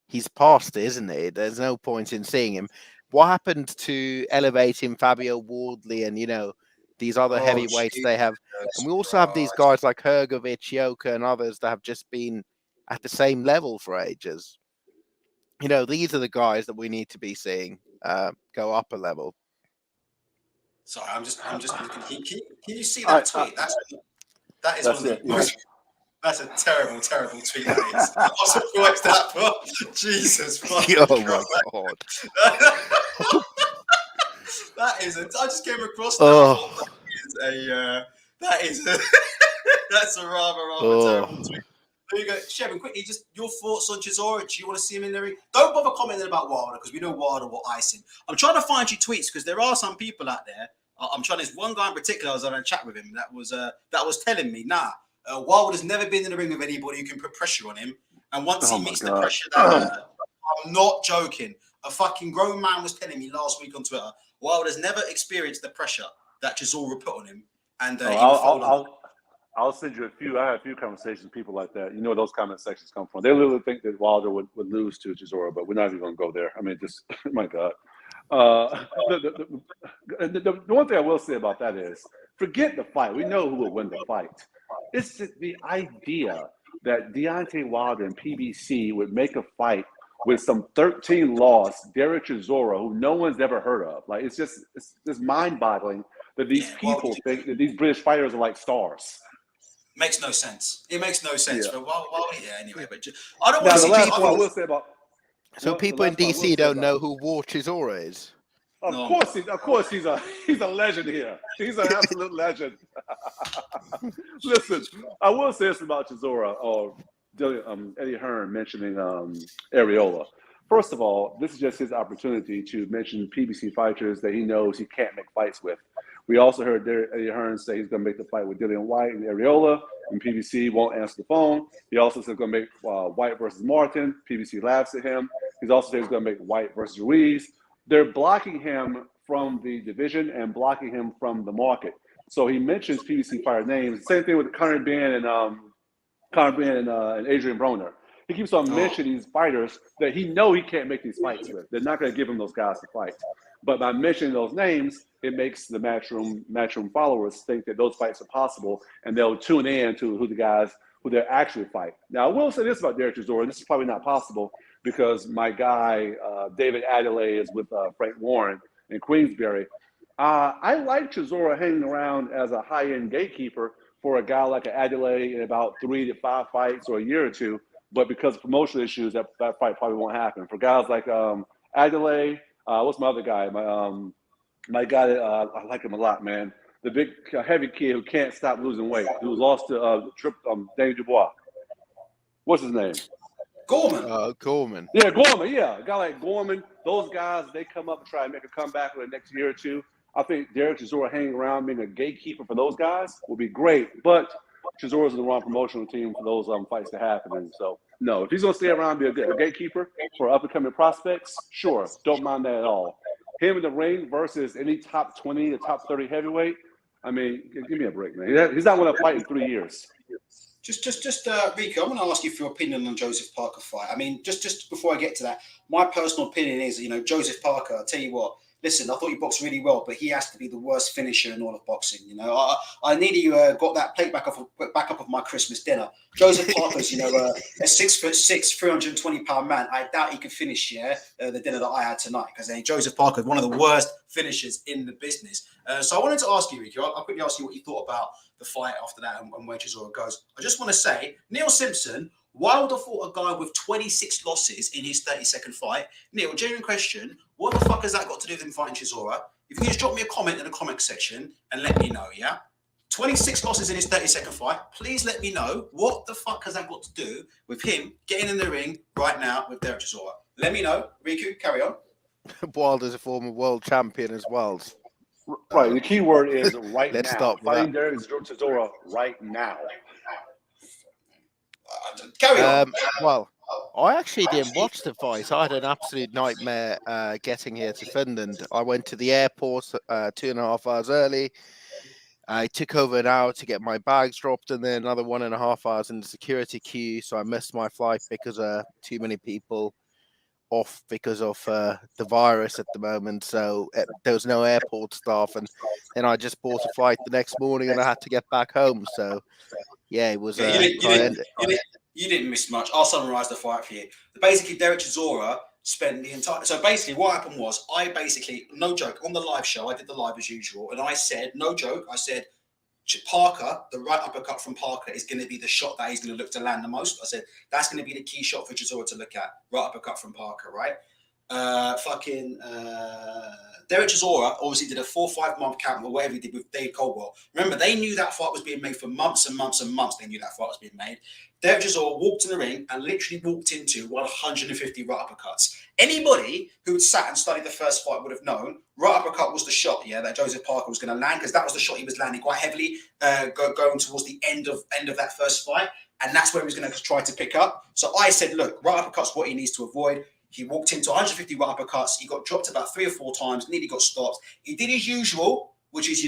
he's past it, isn't he? There's no point in seeing him. What happened to elevating Fabio Wardley and, these other heavyweights they have? And we also have these guys like Hrgovic, Yoka and others that have just been at the same level for ages. These are the guys that we need to be seeing go up a level. Sorry, I'm just looking. Can you see that tweet? That's a terrible tweet. That is. What surprise that for? Jesus fucking Oh my God. That is I just came across that. That's a rather terrible tweet. There you go. Shevin, quickly, just your thoughts on Chisora. Do you want to see him in the ring? Don't bother commenting about Wilder because we know Wilder will ice him. I'm trying to find you tweets because there are some people out there. There's one guy in particular, I was on a chat with him that was telling me, Wilder's never been in the ring with anybody who can put pressure on him. And once he meets the pressure, I'm not joking. A fucking grown man was telling me last week on Twitter, Wilder's never experienced the pressure that Chisora put on him. And I'll send you a few. I had a few conversations with people like that. Those comment sections come from. They literally think that Wilder would lose to Chisora, but we're not even going to go there. I mean, just, my God. The one thing I will say about that is, forget the fight. We know who will win the fight. It's the idea that Deontay Wilder and PBC would make a fight with some 13-loss Derek Chisora, who no one's ever heard of. Like, it's just mind-boggling that these people think that these British fighters are like stars. Makes no sense. It makes no sense. Yeah. But anyway. But I don't want to see. The last one I will say about. So people in DC don't know who War Chisora is. Of course, he's a legend here. He's an absolute legend. Listen, I will say this about Chisora or Eddie Hearn mentioning Areola. First of all, this is just his opportunity to mention PBC fighters that he knows he can't make fights with. We also heard Eddie Hearn say he's going to make the fight with Dillian Whyte and Areola, and PBC won't answer the phone. He also said he's going to make Whyte versus Martin. PBC laughs at him. He's also said he's going to make Whyte versus Ruiz. They're blocking him from the division and blocking him from the market. So he mentions PBC fighter names. Same thing with Conor Benn and Adrian Broner. He keeps on mentioning these fighters that he can't make these fights with. They're not going to give him those guys to fight. But by mentioning those names, it makes the matchroom followers think that those fights are possible, and they'll tune in to who they're actually fight. Now, I will say this about Derek Chisora. This is probably not possible because my guy, David Adelaide, is with Frank Warren in Queensberry. I like Chisora hanging around as a high-end gatekeeper for a guy like Adelaide in about 3 to 5 fights or a year or two. But because of promotional issues, that fight probably won't happen. For guys like Adelaide, what's my other guy? My guy, I like him a lot, man. The big heavy kid who can't stop losing weight, who lost to Danny Dubois. What's his name? Gorman. Gorman. Yeah, Gorman. Yeah, a guy like Gorman. Those guys, they come up and try and make a comeback in the next year or two. I think Derek Chisora hanging around being a gatekeeper for those guys will be great. But Chisora's in the wrong promotional team for those fights to happen. And so, no, if he's going to stay around and be a gatekeeper for up-and-coming prospects, sure, don't mind that at all. Him in the ring versus any top 20 or top 30 heavyweight, I mean, give me a break, man. He's not going to fight in 3 years. Just Rico, I'm going to ask you for your opinion on Joseph Parker fight. I mean, just before I get to that, my personal opinion is, Joseph Parker, I'll tell you what, listen, I thought you boxed really well, but he has to be the worst finisher in all of boxing. I nearly got that plate back up of my Christmas dinner. Joseph Parker's, a 6'6", 320-pound man. I doubt he could finish, the dinner that I had tonight, because Joseph Parker is one of the worst finishers in the business. So I wanted to ask you, Ricky, I'll quickly ask you what you thought about the fight after that and where Chisora goes. I just want to say, Neil Simpson, Wilder fought a guy with 26 losses in his 32nd fight. Neil, genuine question, what the fuck has that got to do with him fighting Chisora? If you can just drop me a comment in the comment section and let me know, yeah? 26 losses in his 32nd fight. Please let me know what the fuck has that got to do with him getting in the ring right now with Derek Chisora. Let me know. Riku, carry on. Wilder's a former world champion as well. Right. The key word is right Let's now. stop Fighting Derek Chisora right now. Carry on. Well, I actually didn't watch the fight. I had an absolute nightmare getting here to Finland. I went to the airport 2.5 hours early. I took over an hour to get my bags dropped and then another 1.5 hours in the security queue. So I missed my flight because too many people off because of the virus at the moment. So there was no airport staff. And then I just bought a flight the next morning and I had to get back home. So, yeah, it was... You didn't miss much. I'll summarise the fight for you. Basically, Derek Chisora spent the entire... So basically, what happened was, no joke, on the live show, I did the live as usual, and I said, no joke, I said, Parker, the right uppercut from Parker is going to be the shot that he's going to look to land the most. I said, that's going to be the key shot for Chisora to look at. Right uppercut from Parker, right? Derek Chisora obviously did a 4-5 month camp or whatever he did with Dave Caldwell. Remember, they knew that fight was being made for months and months and months. They knew that fight was being made. Derek Chisora walked in the ring and literally walked into 150 right uppercuts. Anybody who'd sat and studied the first fight would have known right uppercut was the shot, that Joseph Parker was going to land, because that was the shot he was landing quite heavily, going towards the end of that first fight, and that's where he was going to try to pick up. So I said, look, right uppercut's what he needs to avoid. He walked into 150 right uppercuts. He got dropped about 3 or 4 times, nearly got stopped. He did his usual, which is,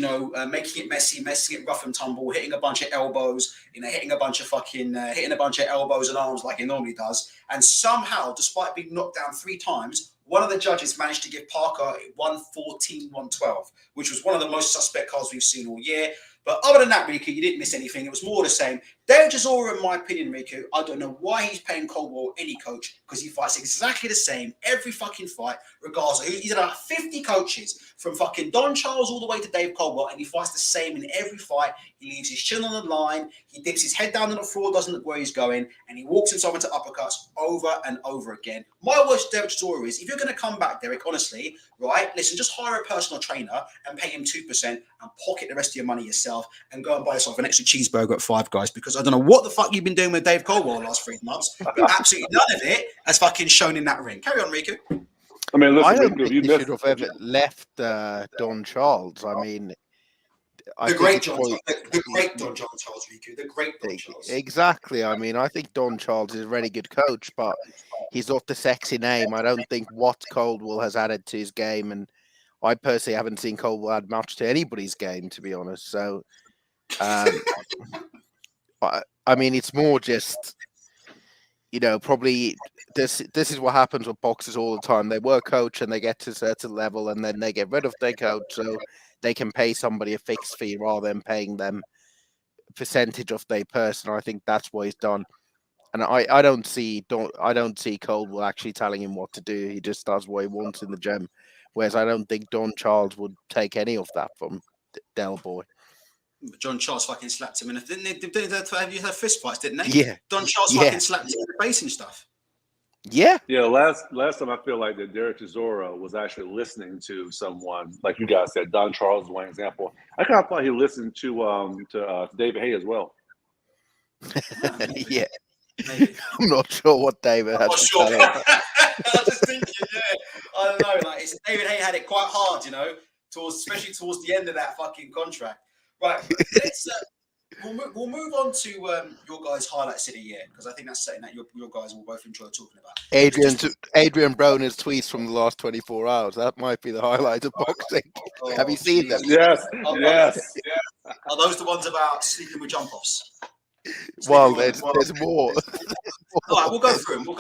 making it messy, messing it rough and tumble, hitting a bunch of elbows, hitting a bunch of elbows and arms like he normally does. And somehow, despite being knocked down 3 times, one of the judges managed to give Parker 114, 112, which was one of the most suspect cards we've seen all year. But other than that, Ricky, you didn't miss anything. It was more the same. Derek Chisora, in my opinion, Riku, I don't know why he's paying Coldwell any coach, because he fights exactly the same every fucking fight, regardless. He's had 50 coaches from fucking Don Charles all the way to Dave Coldwell, and he fights the same in every fight. He leaves his chin on the line, he dips his head down on the floor, doesn't look where he's going, and he walks himself into uppercuts over and over again. My worst Derek Chisora is, if you're going to come back, Derek, honestly, right, listen, just hire a personal trainer and pay him 2% and pocket the rest of your money yourself and go and buy yourself an extra cheeseburger at Five Guys, because I don't know what the fuck you've been doing with Dave Coldwell the last 3 months, but absolutely none of it has fucking shown in that ring. Carry on, Riku. I mean, listen, I don't Riku, think he should have ever left Don Charles. I mean, The great Don Charles, Riku. The great Don Charles. Exactly. I mean, I think Don Charles is a very good coach, but he's not the sexy name. I don't think what Coldwell has added to his game, and I personally haven't seen Coldwell add much to anybody's game, to be honest. So, I mean, it's more just, probably this is what happens with boxers all the time. They work coach and they get to a certain level, and then they get rid of their coach, so they can pay somebody a fixed fee rather than paying them a percentage of their person. I think that's what he's done. And I don't see Coldwell actually telling him what to do. He just does what he wants in the gym. Whereas I don't think Don Charles would take any of that from Del Boy. John Charles fucking slapped him in. Didn't they have fist fights, didn't they? Yeah. Don Charles fucking slapped him in the face and stuff. Yeah. Yeah, last time I feel like that Derek Chisora was actually listening to someone, like you guys said, Don Charles is one example. I kind of thought he listened to David Haye as well. Yeah. Maybe. I'm not sure what David had to say. I was just thinking, I don't know. Like, David Haye had it quite hard, especially towards the end of that fucking contract. Right, let's we'll move on to your guys' highlights of the year, because I think that's something that your guys will both enjoy talking about. Adrian Broner's tweets from the last 24 hours. That might be the highlight of boxing. Have you seen them? Yes. Are those the ones about sleeping with jump-offs? Well, there's more. All right, we'll go through them.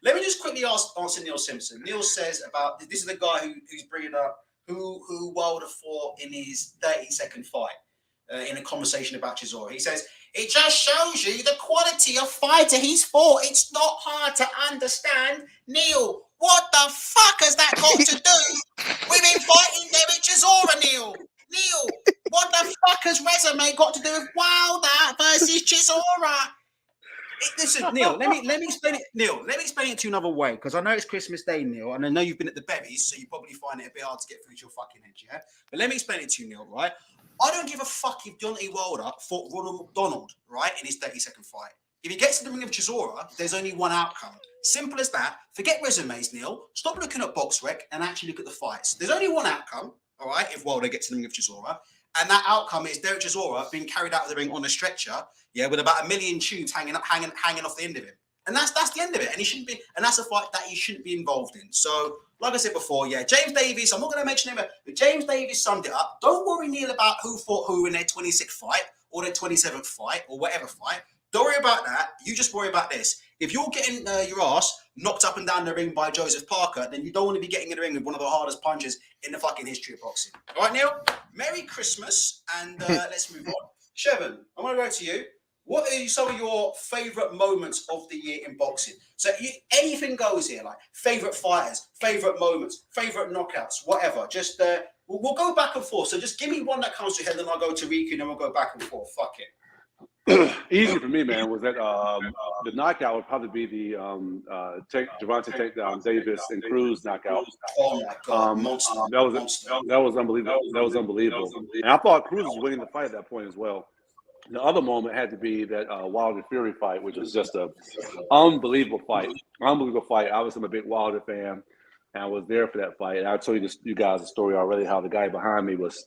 Let me just quickly answer Neil Simpson. Neil says about, this is the guy who's bringing up who Wilder fought in his 30-second fight. In a conversation about Chisora, he says, it just shows you the quality of fighter he's fought. It's not hard to understand. Neil, what the fuck has that got to do? We've been fighting Derek Chisora, Neil. What the fuck has resume got to do with Wilder versus Chisora? Listen, Neil, let me explain it. Neil, let me explain it to you another way, because I know it's Christmas Day, Neil, and I know you've been at the Berries, so you probably find it a bit hard to get through to your fucking head, yeah? But let me explain it to you, Neil, right? I don't give a fuck if Deontay Wilder fought Ronald McDonald, right, in his 30-second fight. If he gets to the ring of Chisora, there's only one outcome. Simple as that. Forget resumes, Neil. Stop looking at BoxRec and actually look at the fights. There's only one outcome, all right, if Wilder gets to the ring of Chisora, and that outcome is Derek Chisora being carried out of the ring on a stretcher, with about 1 million tubes hanging off the end of him. And that's the end of it. And he shouldn't be, and that's a fight that he shouldn't be involved in. So, like I said before, James Davies, I'm not going to mention him, but James Davies summed it up. Don't worry, Neil, about who fought who in their 26th fight or their 27th fight or whatever fight. Don't worry about that. You just worry about this. If you're getting your ass knocked up and down the ring by Joseph Parker, then you don't want to be getting in the ring with one of the hardest punches in the fucking history of boxing. All right, Neil? Merry Christmas, and let's move on. Shevin, I'm going to go to you. What are some of your favourite moments of the year in boxing? So anything goes here, like favourite fighters, favourite moments, favourite knockouts, whatever. Just we'll go back and forth. So just give me one that comes to your head, then I'll go to Riku, and then we'll go back and forth. Fuck it. Easy for me, man, was that the knockout would probably be the Gervonta takedown, Davis and Cruz knockout. Oh my God, monster. That was unbelievable. That was unbelievable. And I thought Cruz was winning the fight at that point as well. The other moment had to be that Wilder Fury fight, which was just an unbelievable fight. Obviously, I'm a big Wilder fan, and I was there for that fight. And I told you guys the story already, how the guy behind me was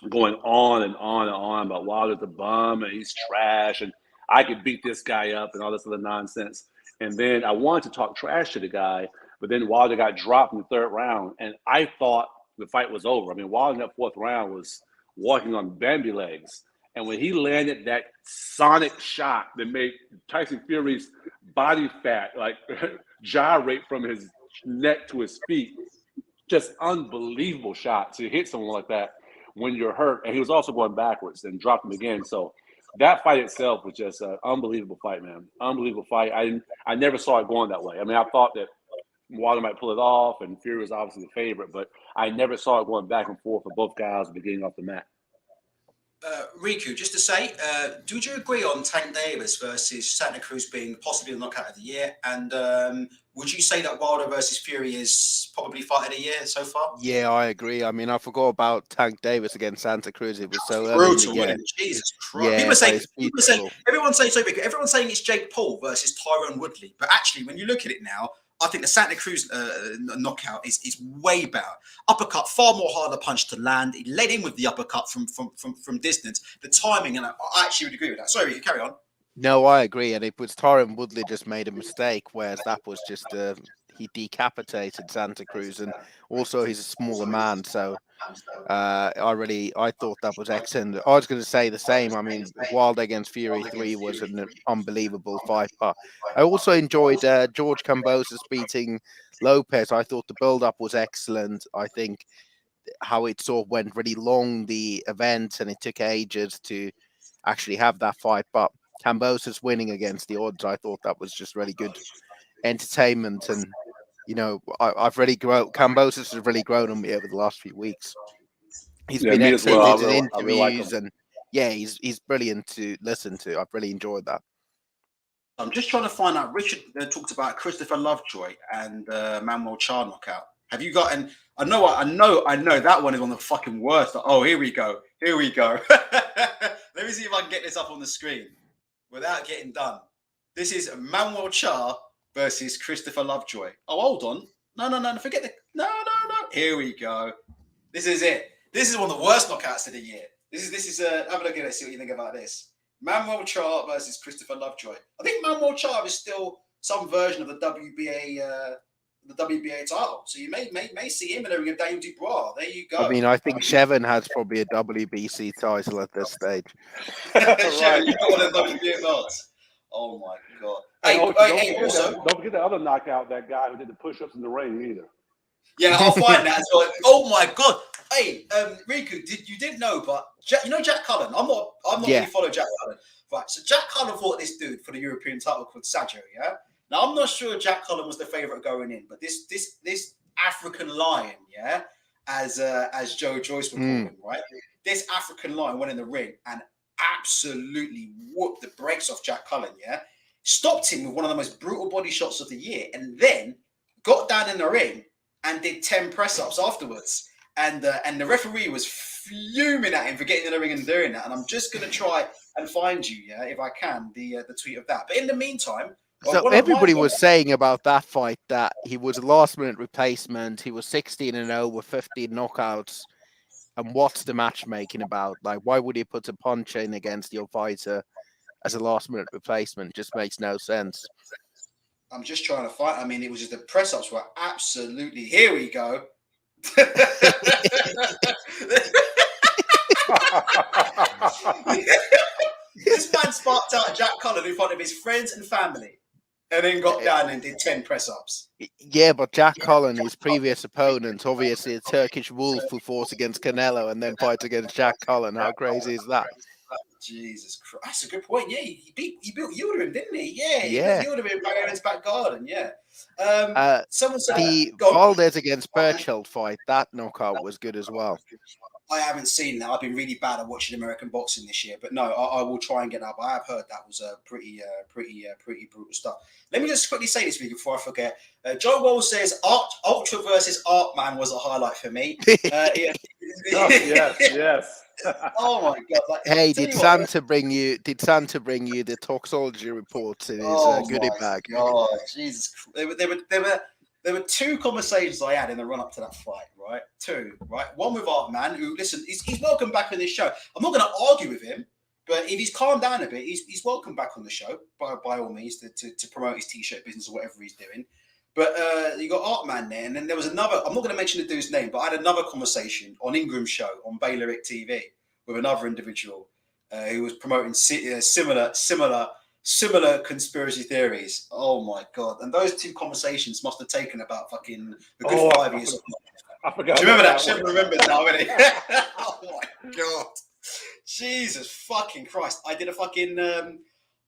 going on and on and on about Wilder's a bum and he's trash and I could beat this guy up and all this other nonsense. And then I wanted to talk trash to the guy, but then Wilder got dropped in the third round, and I thought the fight was over. I mean, Wilder in that fourth round was walking on Bambi legs. And when he landed that sonic shot that made Tyson Fury's body fat like gyrate from his neck to his feet, just unbelievable shot to hit someone like that when you're hurt. And he was also going backwards and dropped him again. So that fight itself was just an unbelievable fight, man. Unbelievable fight. I never saw it going that way. I mean, I thought that Wilder might pull it off, and Fury was obviously the favorite, but I never saw it going back and forth for both guys beginning off the mat. Riku, just to say, do you agree on Tank Davis versus Santa Cruz being possibly the knockout of the year? And would you say that Wilder versus Fury is probably fight of the year so far? Yeah, I agree. I mean, I forgot about Tank Davis against Santa Cruz. It was so early in the year. Jesus Christ. Yeah, people say, everyone's saying it's Jake Paul versus Tyron Woodley. But actually, when you look at it now, I think the Santa Cruz knockout is way better. Uppercut, far more harder punch to land. He led in with the uppercut from distance. The timing, and I actually would agree with that. Sorry, you carry on. No, I agree. And it was Tyron Woodley just made a mistake, whereas that was just he decapitated Santa Cruz, and also he's a smaller man, so I thought that was excellent. I was going to say the same. I mean, Wilder against Fury 3 was an unbelievable fight, but I also enjoyed George Kambosos beating Lopez. I thought the build-up was excellent. I think how it sort of went really long, the event, and it took ages to actually have that fight, but Kambosos winning against the odds, I thought that was just really good entertainment. And I've really grown. Kambosos has really grown on me over the last few weeks. He's been excellent in interviews, really like and he's brilliant to listen to. I've really enjoyed that. I'm just trying to find out. Richard talked about Christopher Lovejoy and Manuel Charr knockout. Have you got? And I know that one is one of the fucking worst. Oh, here we go. Let me see if I can get this up on the screen without getting done. This is Manuel Charr versus Christopher Lovejoy. Oh, hold on. No. Forget the. No. Here we go. This is it. This is one of the worst knockouts of the year. This is. Have a look at it. See what you think about this. Manuel Charr versus Christopher Lovejoy. I think Manuel Charr is still some version of the WBA title. So you may see him in a ring of Dame Dubois. There you go. I mean, I think Shevin has probably a WBC title at this stage. Shevin, you got one of the WBA belts. Oh my god! Don't forget the other knockout, that guy who did the push-ups in the ring either. Yeah, I'll find that as well. Oh my god! Hey, Riku, you didn't know, but Jack Cullen. I'm not really following Jack Cullen. Right, so Jack Cullen fought this dude for the European title called Sajo. Yeah. Now I'm not sure Jack Cullen was the favorite going in, but this African lion, yeah, as Joe Joyce would call him, right? This African lion went in the ring and absolutely whooped the brakes off Jack Cullen, yeah. Stopped him with one of the most brutal body shots of the year, and then got down in the ring and did 10 press-ups afterwards. And the referee was fuming at him for getting in the ring and doing that. And I'm just going to try and find you, yeah, if I can, the tweet of that. But in the meantime, so everybody was saying about that fight that he was a last-minute replacement. He was 16-0 with 15 knockouts. And what's the matchmaking about? Like, why would you put a punch in against your fighter as a last-minute replacement? Just makes no sense. I'm just trying to fight. I mean, it was just the press-ups were absolutely. Here we go. This man sparked out Jack Cullen in front of his friends and family, and then got down and did 10 press-ups. Yeah, but Jack Cullen, his previous opponent, obviously a Turkish wolf who fought against Canelo and then fights against Jack Cullen. How crazy is that? Jesus Christ, that's a good point. Yeah, he built Yildirim, didn't he? Yeah. He built Yildirim back in his back garden. Yeah. Someone said the Valdez against Birchhold fight. That knockout was good as well. I haven't seen that. I've been really bad at watching American boxing this year, but no, I will try and get up. I have heard that was pretty brutal stuff. Let me just quickly say this before I forget. Joe Wall says Ultra versus Artman was a highlight for me. Yes. Oh my god! Hey, did Santa bring you the toxology reports in his goodie bag? Oh, Jesus! There were two conversations I had in the run-up to that fight, right? One with Artman, who, listen, he's welcome back on this show. I'm not going to argue with him, but if he's calmed down a bit, he's welcome back on the show, by all means, to promote his T-shirt business or whatever he's doing. But you got Artman there, and then there was another, I'm not going to mention the dude's name, but I had another conversation on Ingram's show, on Bayloric TV, with another individual who was promoting similar conspiracy theories. Oh my god! And those two conversations must have taken about fucking a good 5 years. I forgot. Do you remember that? Shevin remembers now, really. Oh my god! Jesus fucking Christ! I did a fucking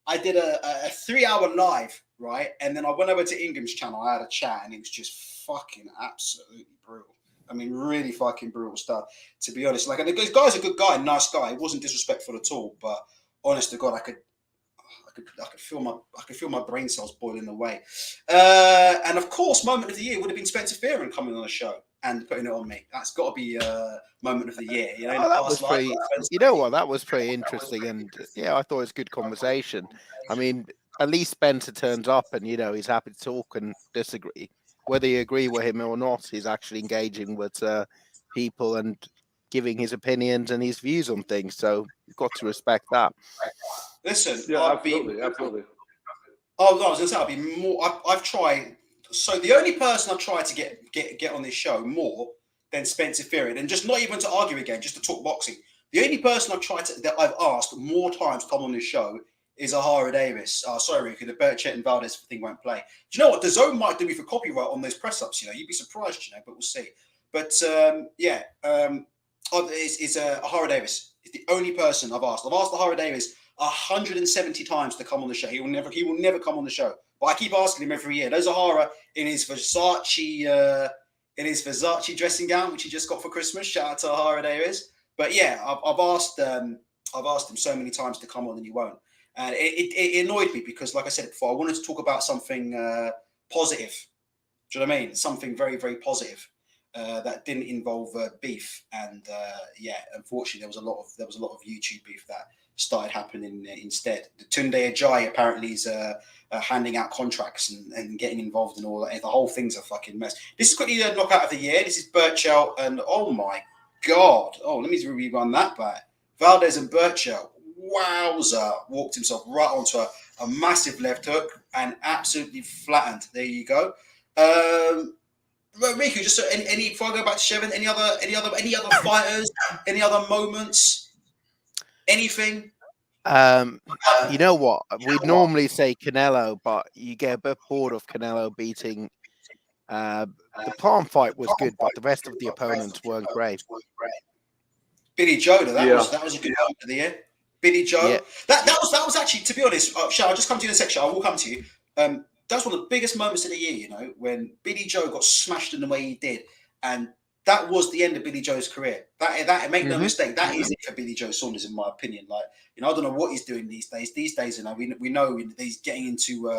I did a 3-hour live, right? And then I went over to Ingham's channel. I had a chat, and it was just fucking absolutely brutal. I mean, really fucking brutal stuff. To be honest, like, and the guy's a good guy, nice guy. He wasn't disrespectful at all. But honest to God, I could feel my brain cells boiling away. And of course, moment of the year would have been Spencer Fearon coming on the show and putting it on me. That's got to be moment of the year. You know, in the that past was pretty. life, You know what? That was pretty interesting, and yeah, I thought it was good conversation. I mean, at least Spencer turns up, and he's happy to talk and disagree. Whether you agree with him or not, he's actually engaging with people and giving his opinions and his views on things. So you've got to respect that. Listen, yeah, absolutely. Oh, no, I was going to say, I'll be more. I've tried. So the only person I've tried to get on this show more than Spencer Fearon, and just not even to argue again, just to talk boxing. The only person that I've asked more times to come on this show is Ahara Davis. Sorry, Riku, the Burchett and Valdez thing won't play. Do you know what? The Zone might do me for copyright on those press ups. You'd be surprised, but we'll see. But it's Ahara Davis. It's the only person I've asked. I've asked Ahara Davis 170 times to come on the show. He will never come on the show. But I keep asking him every year. There's Ahara in his Versace dressing gown, which he just got for Christmas. Shout out to Ahara Davis. But yeah, I've asked him so many times to come on, and he won't. And it annoyed me because, like I said before, I wanted to talk about something positive. Do you know what I mean? Something very, very positive that didn't involve beef. And unfortunately, there was a lot of YouTube beef that started happening instead. The Tunde Ajayi apparently is handing out contracts and getting involved in all that. The whole thing's a fucking mess. This is quickly the knockout of the year. This is Burchell and oh my God. Oh, let me rerun that back. Valdez and Burchell. Wowza. Walked himself right onto a massive left hook and absolutely flattened. There you go. Riku, just any before I go back to Shevin, any other fighters, any other moments, anything? You know what? We'd normally say Canelo, but you get a bit bored of Canelo beating. The palm fight was good, but the rest of the opponents weren't great. Billy Joe, that was a good moment of the year. Billy Joe. Yeah. That was actually, to be honest, Shall, I'll just come to you in a section. I will come to you. That's one of the biggest moments of the year, when Billy Joe got smashed in the way he did. And that was the end of Billy Joe's career. That make no mistake, that is it for Billy Joe Saunders, in my opinion. Like, I don't know what he's doing these days. These days, we know he's getting into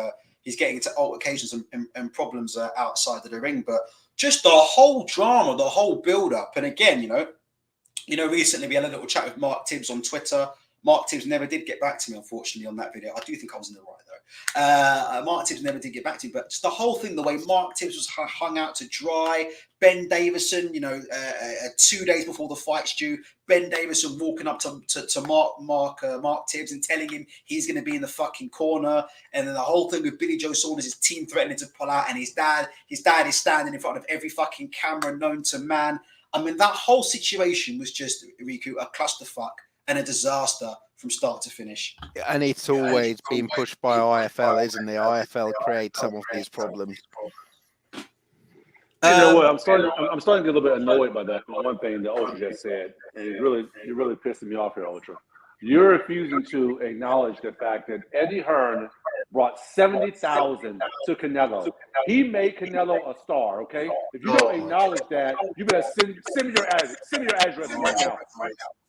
altercations and problems outside of the ring. But just the whole drama, the whole build-up. And again, recently we had a little chat with Mark Tibbs on Twitter. Mark Tibbs never did get back to me, unfortunately, on that video. I do think I was in the right, though. Mark Tibbs never did get back to me, but just the whole thing, the way Mark Tibbs was hung out to dry. Ben Davison, 2 days before the fight's due, Ben Davison walking up to Mark Tibbs and telling him he's going to be in the fucking corner. And then the whole thing with Billy Joe Saunders, his team threatening to pull out, and his dad is standing in front of every fucking camera known to man. I mean, that whole situation was just, Riku, a clusterfuck and a disaster from start to finish. And it's always been pushed by IFL, isn't it? IFL creates some of these problems. You know what? I'm starting to get a little bit annoyed by that. One thing that Ultra just said, and you're really pissing me off here, Ultra. You're refusing to acknowledge the fact that Eddie Hearn brought 70,000 to Canelo. He made Canelo a star. Okay, if you don't acknowledge that, you better send me your address right now.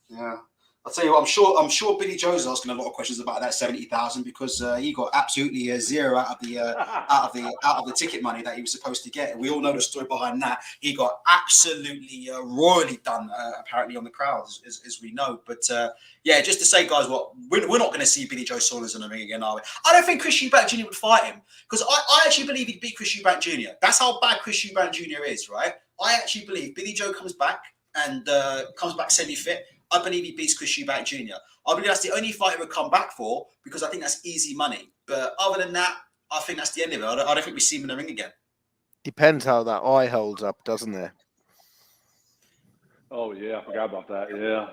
Yeah. I'll tell you what, I'm sure Billy Joe's asking a lot of questions about that 70,000 because he got absolutely zero out of the ticket money that he was supposed to get. And we all know the story behind that. He got absolutely royally done, apparently, on the crowd, as we know. But just to say, guys, we're not going to see Billy Joe Saunders in the ring again, are we? I don't think Chris Eubank Jr. would fight him because I actually believe he'd beat Chris Eubank Jr. That's how bad Chris Eubank Jr. is, right? I actually believe Billy Joe comes back and comes back semi-fit. I believe he beats Chris Eubank Jr. I believe that's the only fight he would come back for because I think that's easy money. But other than that, I think that's the end of it. I don't think we see him in the ring again. Depends how that eye holds up, doesn't it? Oh, yeah. I forgot about that. Yeah.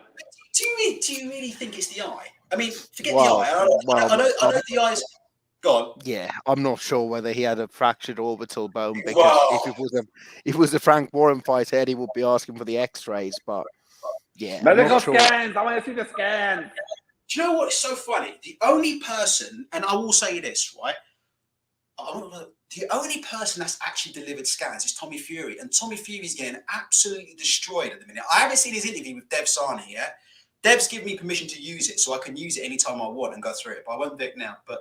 Do you really think it's the eye? I mean, forget the eye. I know the eye's... Go on. Yeah, I'm not sure whether he had a fractured orbital bone because if it was a Frank Warren fight, Eddie would be asking for the X-rays, but... Yeah, Medical scans. I want to see the scans. Do you know what's so funny? The only person, and I will say this, right? The only person that's actually delivered scans is Tommy Fury, and Tommy Fury's getting absolutely destroyed at the minute. I haven't seen his interview with Dev Sani yet. Dev's given me permission to use it, so I can use it anytime I want and go through it, but I won't do it now. But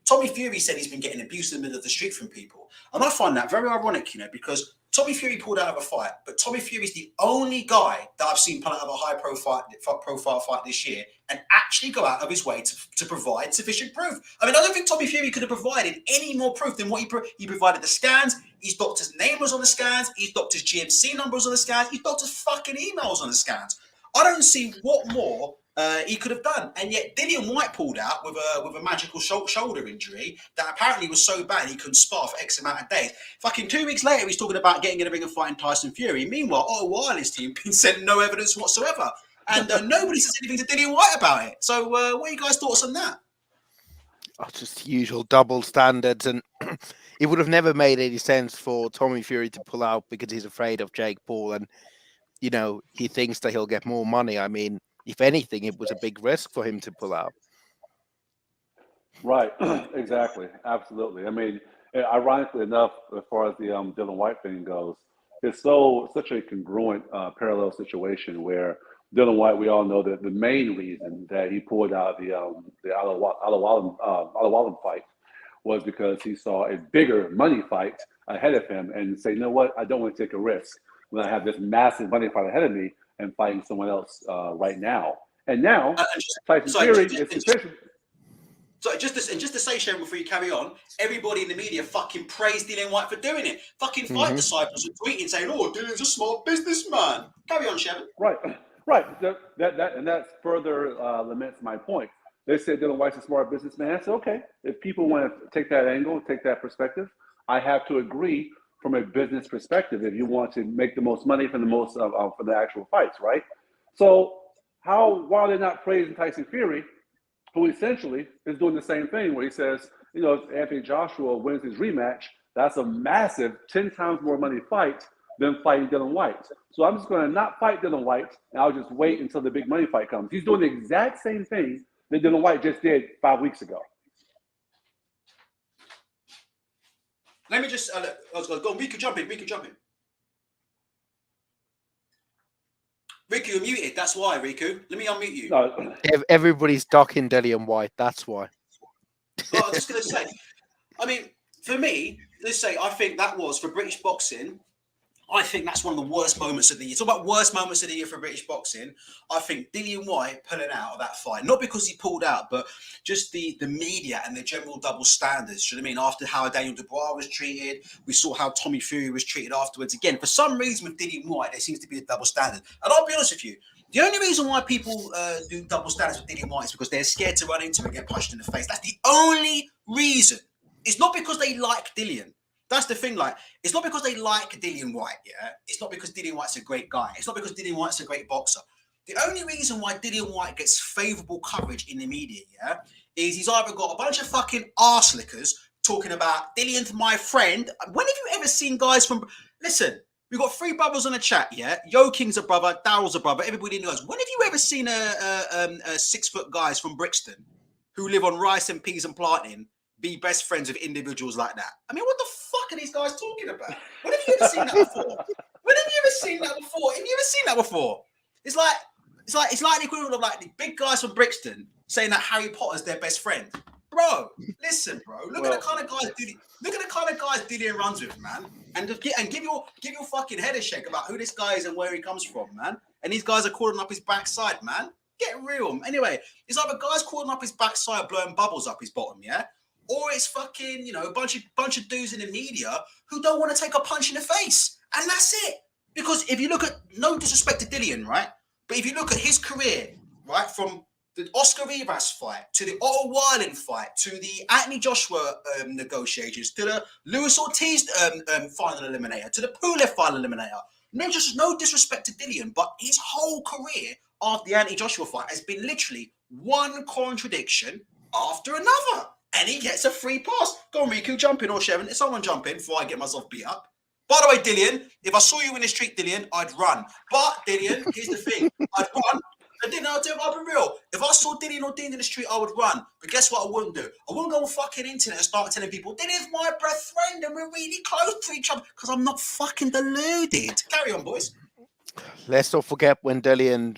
Tommy Fury said he's been getting abused in the middle of the street from people, and I find that very ironic, because Tommy Fury pulled out of a fight, but Tommy Fury's the only guy that I've seen pull out of a high-profile fight this year and actually go out of his way to provide sufficient proof. I mean, I don't think Tommy Fury could have provided any more proof than what he provided. The scans, his doctor's name was on the scans, his doctor's GMC number was on the scans, his doctor's fucking emails on the scans. I don't see what more he could have done. And yet Dillian Whyte pulled out with a magical shoulder injury that apparently was so bad he couldn't spar for X amount of days. Fucking 2 weeks later, he's talking about getting in a ring and fighting Tyson Fury. Meanwhile, Otto Wiley's team been sent no evidence whatsoever. And nobody says anything to Dillian Whyte about it. So what are you guys' thoughts on that? Oh, just the usual double standards. And it would have never made any sense for Tommy Fury to pull out because he's afraid of Jake Paul. And, he thinks that he'll get more money. I mean, if anything, it was a big risk for him to pull out. Right, exactly, absolutely. I mean, ironically enough, as far as the Dillian Whyte thing goes, it's such a congruent parallel situation where Dillian Whyte, we all know that the main reason that he pulled out the Alawalam fight was because he saw a bigger money fight ahead of him and say, you know what, I don't want to take a risk when I have this massive money fight ahead of me and fighting someone else right now. And now, Tyson Fury is sufficient. So just to say, Sharon, before you carry on, everybody in the media fucking praised Dillian Whyte for doing it. Fucking Fight Disciples are tweeting saying, "Oh, Dillian's a smart businessman." Carry on, Sharon. Right. That further laments my point. They said Dillian Whyte's a smart businessman. I said, okay, if people want to take that angle, take that perspective, I have to agree from a business perspective. If you want to make the most money from for the actual fights, right? So why are they not praising Tyson Fury, who essentially is doing the same thing, where he says, if Anthony Joshua wins his rematch, that's a massive 10 times more money fight than fighting Dillian Whyte. So I'm just going to not fight Dillian Whyte, and I'll just wait until the big money fight comes. He's doing the exact same thing that Dillian Whyte just did 5 weeks ago. Let me just, go on, Riku, jump in. Riku, you're muted, that's why, Riku. Let me unmute you. No. Everybody's docking Dillian Whyte, that's why. Well, I was just going to say, I mean, for me, let's say, I think that was, for British boxing, I think that's one of the worst moments of the year. Talk about worst moments of the year for British boxing. I think Dillian Whyte pulling out of that fight, not because he pulled out, but just the media and the general double standards. You know what I mean? After how Daniel Dubois was treated, we saw how Tommy Fury was treated afterwards. Again, for some reason with Dillian Whyte, there seems to be a double standard. And I'll be honest with you, the only reason why people do double standards with Dillian Whyte is because they're scared to run into him and get punched in the face. That's the only reason. It's not because they like Dillian. That's the thing, it's not because they like Dillian Whyte, yeah? It's not because Dillian Whyte's a great guy. It's not because Dillian Whyte's a great boxer. The only reason why Dillian Whyte gets favourable coverage in the media, yeah, is he's either got a bunch of fucking arse lickers talking about Dillian's my friend. When have you ever seen guys from... Listen, we've got 3 brothers on the chat, yeah? Yo King's a brother, Daryl's a brother, everybody knows. When have you ever seen a 6-foot guys from Brixton who live on rice and peas and planting be best friends with individuals like that? I mean, what the fuck are these guys talking about? When have you ever seen that before? Have you ever seen that before? It's like the equivalent of the big guys from Brixton saying that Harry Potter's their best friend. Bro, listen, bro. Look at the kind of guys Dillian runs with, man. And give your fucking head a shake about who this guy is and where he comes from, man. And these guys are calling up his backside, man. Get real. Anyway, it's either guys calling up his backside, blowing bubbles up his bottom, yeah? Or it's fucking, a bunch of dudes in the media who don't want to take a punch in the face. And that's it. Because if you look at, no disrespect to Dillian, right? But if you look at his career, right, from the Oscar Rivas fight, to the Otto Wiley fight, to the Anthony Joshua negotiations, to the Luis Ortiz final eliminator, to the Pulev final eliminator. No disrespect to Dillian, but his whole career after the Anthony Joshua fight has been literally one contradiction after another. And he gets a free pass. Go on, Riku, jump in, or Sharon. Someone jump in before I get myself beat up. By the way, Dillian, if I saw you in the street, Dillian, I'd run. But, Dillian, here's the thing. I'd run. And then I'll be real. If I saw Dillian or Dean in the street, I would run. But guess what I wouldn't do? I wouldn't go on fucking internet and start telling people, Dillian's my best friend and we're really close to each other. Because I'm not fucking deluded. Carry on, boys. Let's not forget when Dillian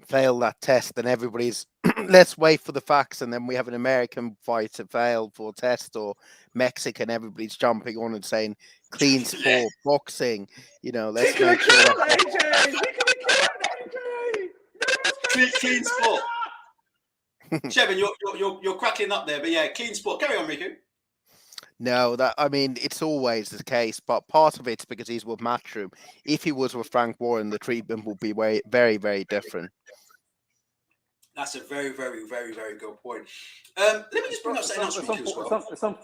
failed that test and everybody's, let's wait for the facts. And then we have an American fighter fail for a test, or Mexican, everybody's jumping on and saying, clean sport, boxing, let's make sure Clean sport. Shevin, you're crackling up there, but yeah, clean sport. Carry on, Riku. No, it's always the case, but part of it's because he's with Matchroom. If he was with Frank Warren, the treatment would be very, very different. That's a very, very, very, very good point. Let me just bring up something else.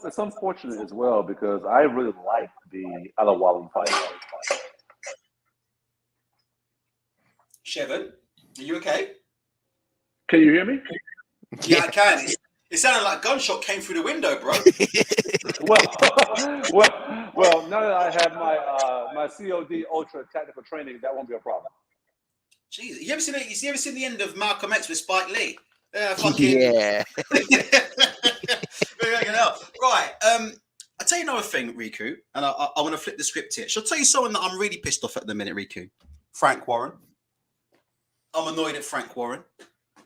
It's unfortunate as well because I really like the Alawalan fight. Shevin, are you okay? Can you hear me? Yeah, I can. It sounded like a gunshot came through the window, bro. well. Now that I have my COD Ultra technical training, that won't be a problem. Jesus, you ever seen the end of Malcolm X with Spike Lee? Yeah. Right. I'll tell you another thing, Riku, and I want to flip the script here. Shall I tell you someone that I'm really pissed off at the minute, Riku? Frank Warren. I'm annoyed at Frank Warren.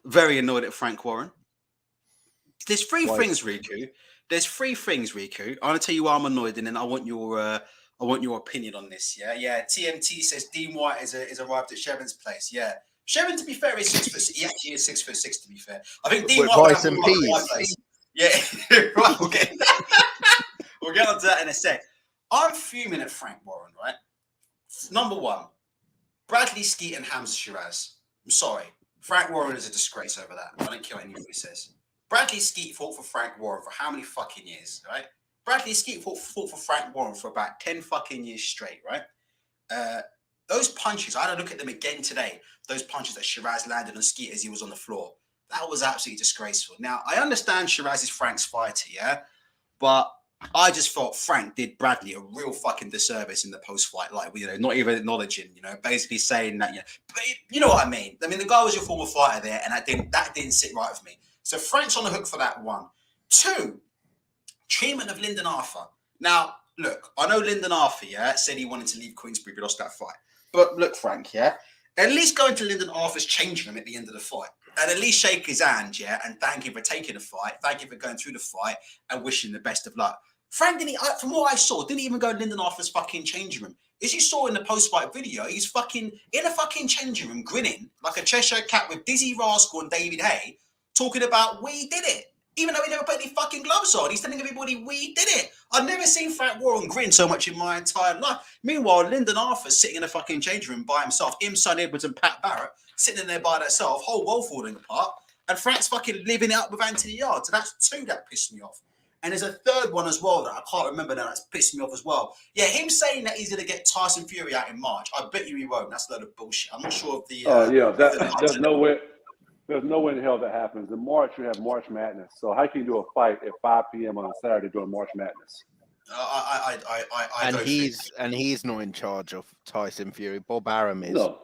Very annoyed at Frank Warren. There's three things, Riku. I want to tell you why I'm annoyed, and then I want your opinion on this. Yeah. TMT says Dean White is arrived at Shevin's place. Yeah, Shevin, to be fair, is 6 foot. He actually is 6'6". To be fair, I think Dean White would have my place. Yeah, right. We'll get onto that in a sec. I'm fuming at Frank Warren. Right. Number one, Bradley Skeet and Hamza Shiraz. I'm sorry, Frank Warren is a disgrace over that. I don't care what anybody says. Bradley Skeet fought for Frank Warren for how many fucking years, right? Bradley Skeet fought for Frank Warren for about 10 fucking years straight, right? Those punches, I had to look at them again today. Those punches that Shiraz landed on Skeet as he was on the floor. That was absolutely disgraceful. Now, I understand Shiraz is Frank's fighter, yeah? But I just thought Frank did Bradley a real fucking disservice in the post-fight, like, not even acknowledging, basically saying that, but you know what I mean? I mean, the guy was your former fighter there, and that didn't sit right with me. So Frank's on the hook for that one. 2, treatment of Lyndon Arthur. Now, look, I know Lyndon Arthur, said he wanted to leave Queensbury, but lost that fight. But look, Frank, at least go into Lyndon Arthur's changing room at the end of the fight. And at least shake his hand, and thank him for taking the fight, thank him for going through the fight, and wish him the best of luck. Frank, from what I saw, didn't even go to Lyndon Arthur's fucking changing room. As you saw in the post-fight video, he's fucking in a fucking changing room, grinning like a Cheshire cat with Dizzy Rascal and David Hay, talking about we did it. Even though he never put any fucking gloves on, he's telling everybody we did it. I've never seen Frank Warren grin so much in my entire life. Meanwhile, Lyndon Arthur's sitting in a fucking changing room by himself. Him, Son Edwards, and Pat Barrett sitting in there by themselves, whole world falling apart. And Frank's fucking living it up with Anthony Yarde. So that's 2 that pissed me off. And there's a third one as well that I can't remember now that's pissed me off as well. Yeah, him saying that he's going to get Tyson Fury out in March. I bet you he won't. That's a load of bullshit. I'm not sure if the... there's no way. There's no way in hell that happens. In March, you have March Madness. So how can you do a fight at 5 p.m. on a Saturday during March Madness? He's not in charge of Tyson Fury. Bob Arum is. No.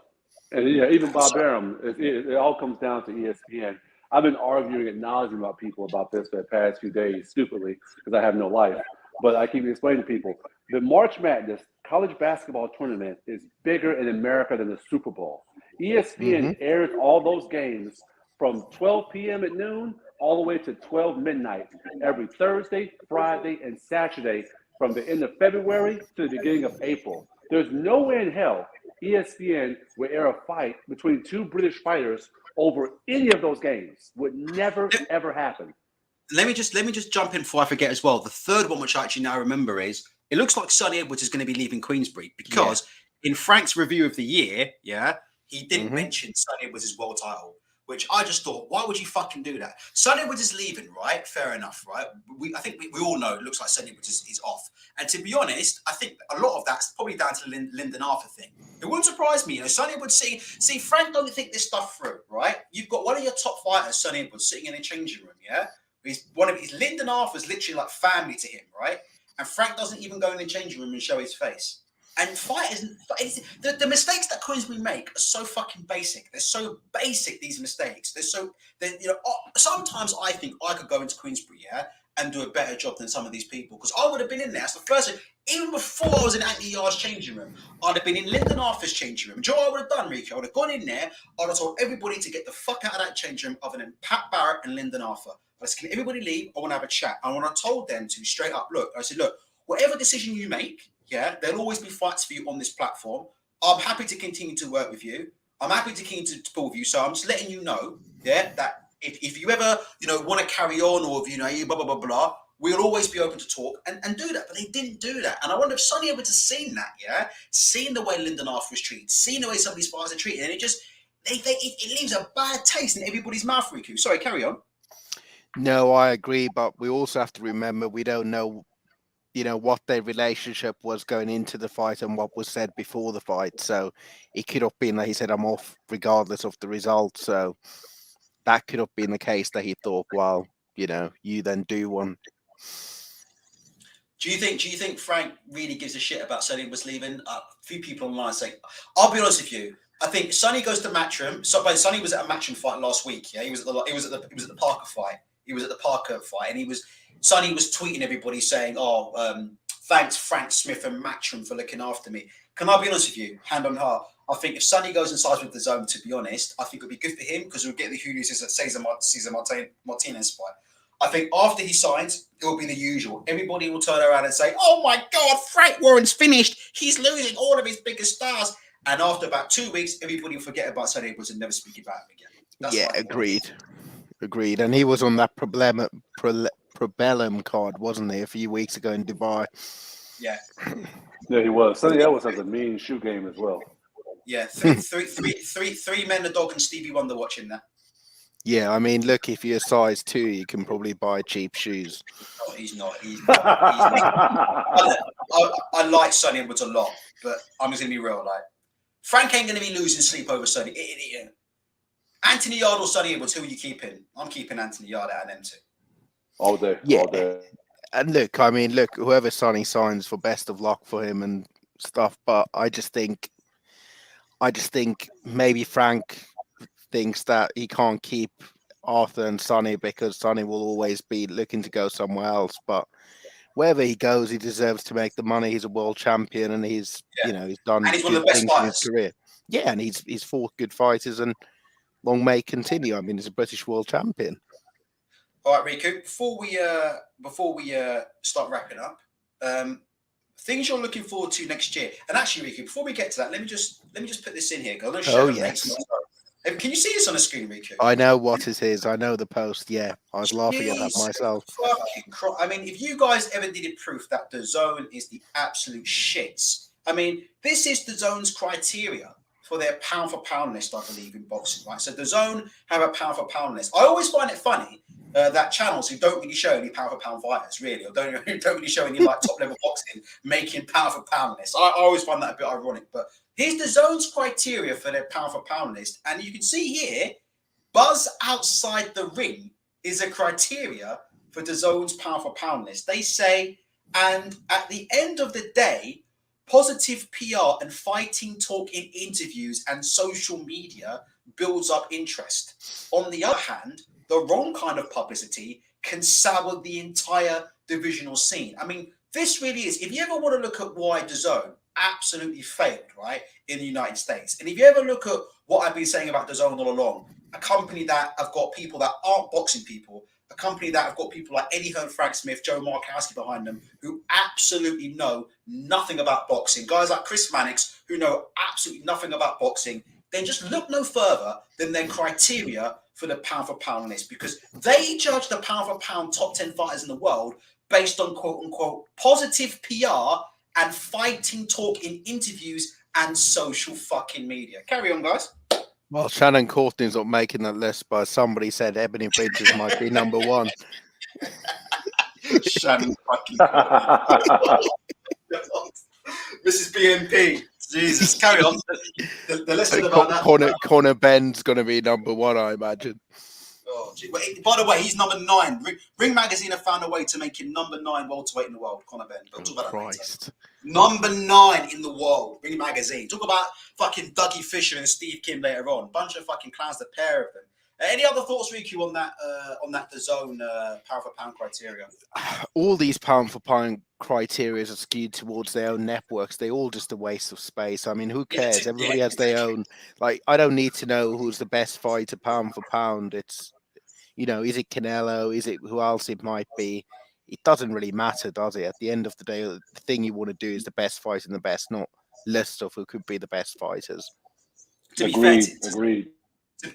And even Bob Arum, it all comes down to ESPN. I've been arguing ad nauseum about people about this for the past few days, stupidly, because I have no life. But I keep explaining to people, the March Madness college basketball tournament is bigger in America than the Super Bowl. ESPN airs all those games from 12 p.m. at noon all the way to 12 midnight every Thursday, Friday, and Saturday from the end of February to the beginning of April. There's no way in hell ESPN would air a fight between 2 British fighters over any of those games. Would never, ever happen. Let me just jump in before I forget as well. The third one, which I actually now remember, is it looks like Sonny Edwards is going to be leaving Queensbury because in Frank's review of the year, he didn't mention Sonny Edwards' world title, which I just thought, why would you fucking do that? Sonny Edwards is leaving, right? Fair enough, right? I think we all know it looks like Sonny Edwards is off. And to be honest, I think a lot of that's probably down to the Lyndon Arthur thing. It wouldn't surprise me, Sonny Edwards see, Frank don't think this stuff through, right? You've got one of your top fighters, Sonny Edwards, sitting in a changing room, Lyndon Arthur's literally like family to him, right? And Frank doesn't even go in the changing room and show his face. And fighters, the mistakes that Queensbury make are so fucking basic. They're so basic, these mistakes. Sometimes I think I could go into Queensbury, and do a better job than some of these people, because I would have been in there. That's the first thing. Even before I was in Anthony Yard's changing room, I'd have been in Lyndon Arthur's changing room. Do you know what I would have done, Ricky? I would have gone in there, I'd have told everybody to get the fuck out of that changing room other than Pat Barrett and Lyndon Arthur. I said, can everybody leave? I want to have a chat. And when I told them to straight up, I said, look, whatever decision you make, there'll always be fights for you on this platform. I'm happy to continue to work with you. I'm happy to continue to pull with you. So I'm just letting you know, that if you ever, want to carry on, or if blah, blah, blah, blah, we'll always be open to talk and do that. But they didn't do that. And I wonder if Sonny ever to seen that, seen the way Lyndon Arthur was treated, seen the way some of these fighters are treated, and it leaves a bad taste in everybody's mouth, Riku. Sorry, carry on. No, I agree, but we also have to remember we don't know, what their relationship was going into the fight and what was said before the fight. So it could have been that he said, I'm off regardless of the result. So that could have been the case that he thought, well, you then do one. Do you think Frank really gives a shit about Sonny was leaving? A few people online saying, I'll be honest with you. I think Sonny goes to Matchroom. Sonny was at a Matchroom fight last week. Yeah, he was at the Parker fight. He was at the Parker fight, and Sonny was tweeting everybody saying, thanks Frank Smith and Matchroom for looking after me. Can I be honest with you, hand on heart? I think if Sonny goes and sides with the Zone, to be honest, I think it'll be good for him, because we'll get the Julio Cesar Martinez fight. I think after he signs, it will be the usual. Everybody will turn around and say, oh my God, Frank Warren's finished. He's losing all of his biggest stars. And after about 2 weeks, everybody will forget about Sonny Edwards and never speak about him again. That's Agreed. And he was on that Probellum card, wasn't he, a few weeks ago in Dubai? Yeah. Yeah, he was. Sonny Edwards has a mean shoe game as well. Yeah, three men, a dog, and Stevie Wonder watching that. Yeah, I mean, look, if you're a size 2, you can probably buy cheap shoes. No, he's not. I like Sonny Edwards a lot, but I'm just going to be real. Like, Frank ain't going to be losing sleep over Sonny. Anthony Yard or Sonny Edwards, who are you keeping? I'm keeping Anthony Yard out of them two. All day. Yeah. All day. And look, whoever Sonny signs, for best of luck for him and stuff. But I just think maybe Frank thinks that he can't keep Arthur and Sonny, because Sonny will always be looking to go somewhere else. But wherever he goes, he deserves to make the money. He's a world champion, and he's he's done. And he's one of the best fighters in his career. Yeah, and he's fought good fighters, and long may continue. I mean, he's a British world champion. All right, Riku. Before we start wrapping up, things you're looking forward to next year. And actually, Riku, before we get to that, let me just put this in here. Yes. Can you see this on the screen, Riku? I know what it is. I know the post. Yeah, I was laughing at that myself. I mean, if you guys ever needed proof that the Zone is the absolute shits, I mean, this is the Zone's criteria for their pound for pound list, I believe, in boxing, right? So the Zone have a pound for pound list. I always find it funny that channels who don't really show any pound for pound fighters, really, or don't really show any like top level boxing making pound for pound lists. I always find that a bit ironic. But here's the Zone's criteria for their pound for pound list, and you can see here, buzz outside the ring is a criteria for the Zone's pound for pound list. They say, and at the end of the day, positive PR and fighting talk in interviews and social media builds up interest. On the other hand, the wrong kind of publicity can sour the entire divisional scene. I mean, this really is, if you ever want to look at why DAZN absolutely failed, right, in the United States, and if you ever look at what I've been saying about DAZN all along, a company that have got people that aren't boxing people, a company that have got people like Eddie Hearn, Frank Smith, Joe Markowski behind them, who absolutely know nothing about boxing, guys like Chris Mannix, who know absolutely nothing about boxing, then just look no further than their criteria for the pound for pound list, because they judge the pound for pound top 10 fighters in the world based on quote unquote positive PR and fighting talk in interviews and social fucking media. Carry on, guys. Well, Shannon Courtney's not making that list, but somebody said Ebony Bridges might be number one. Shannon fucking Mrs. BNP. Jesus, carry on. The list about that. Connor Ben's going to be number one, I imagine. God. By the way, he's number 9. Ring Magazine have found a way to make him number 9 welterweight in the world, Conor Benn. But talk about that later. Number 9 in the world, Ring Magazine. Talk about fucking Dougie Fisher and Steve Kim later on. Bunch of fucking clowns, the pair of them. Any other thoughts, Riku, on that DAZN pound for pound criteria? All these pound for pound criteria are skewed towards their own networks. They're all just a waste of space. I mean, who cares? Everybody has their own. Like, I don't need to know who's the best fighter pound for pound. It's, is it Canelo? Is it who else it might be? It doesn't really matter, does it? At the end of the day, the thing you want to do is the best fight and the best, not list of who could be the best fighters. Agreed.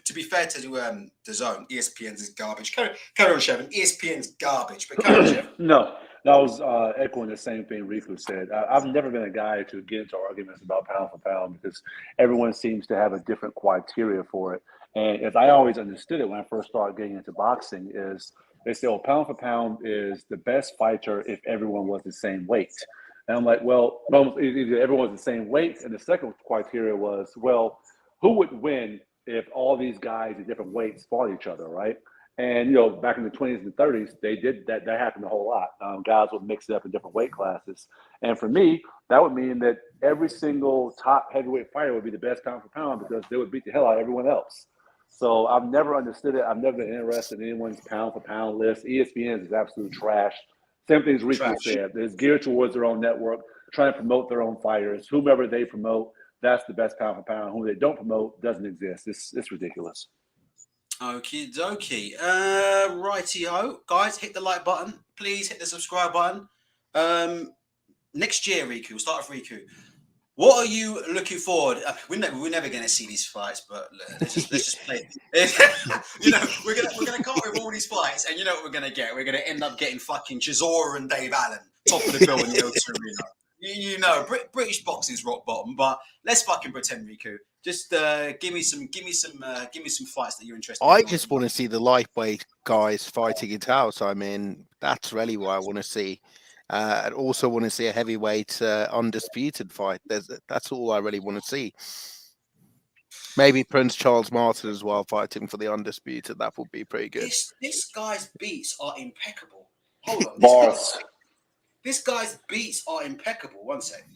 To be fair to DAZN, ESPN's is garbage. Carry on, Shevin. ESPN's garbage, but carry on, Shevin. No, I was echoing the same thing Riku said. I've never been a guy to get into arguments about pound for pound because everyone seems to have a different criteria for it. And as I always understood it when I first started getting into boxing is they say, pound for pound is the best fighter if everyone was the same weight. And I'm like, well, either everyone was the same weight. And the second criteria was, well, who would win if all these guys at different weights fought each other, right? And, back in the 20s and 30s, they did that. That happened a whole lot. Guys would mix it up in different weight classes. And for me, that would mean that every single top heavyweight fighter would be the best pound for pound because they would beat the hell out of everyone else. So I've never understood it. I've never been interested in anyone's pound for pound list. ESPN is absolute trash. Same thing as Rico said. It's geared towards their own network, trying to promote their own fighters. Whomever they promote, that's the best pound for pound. Who they don't promote doesn't exist. It's ridiculous. Okie dokie. Righty-ho. Guys, hit the like button. Please hit the subscribe button. Next year, Riku, we'll start with Riku. What are you looking forward? We're never going to see these fights, but let's just play. We're gonna come up with all these fights, and you know what we're gonna get? We're gonna end up getting fucking Chisora and Dave Allen top of the bill in the O2 Arena. British boxing's rock bottom, but let's fucking pretend, Riku. Just give me some fights that you're interested in. I just want to see the lightweight guys fighting it out. I mean, that's really what I want to see. I also want to see a heavyweight undisputed fight. That's all I really want to see. Maybe Prince Charles Martin as well fighting for the undisputed. That would be pretty good. This guy's beats are impeccable. Hold on. Bars. This guy's beats are impeccable. One second.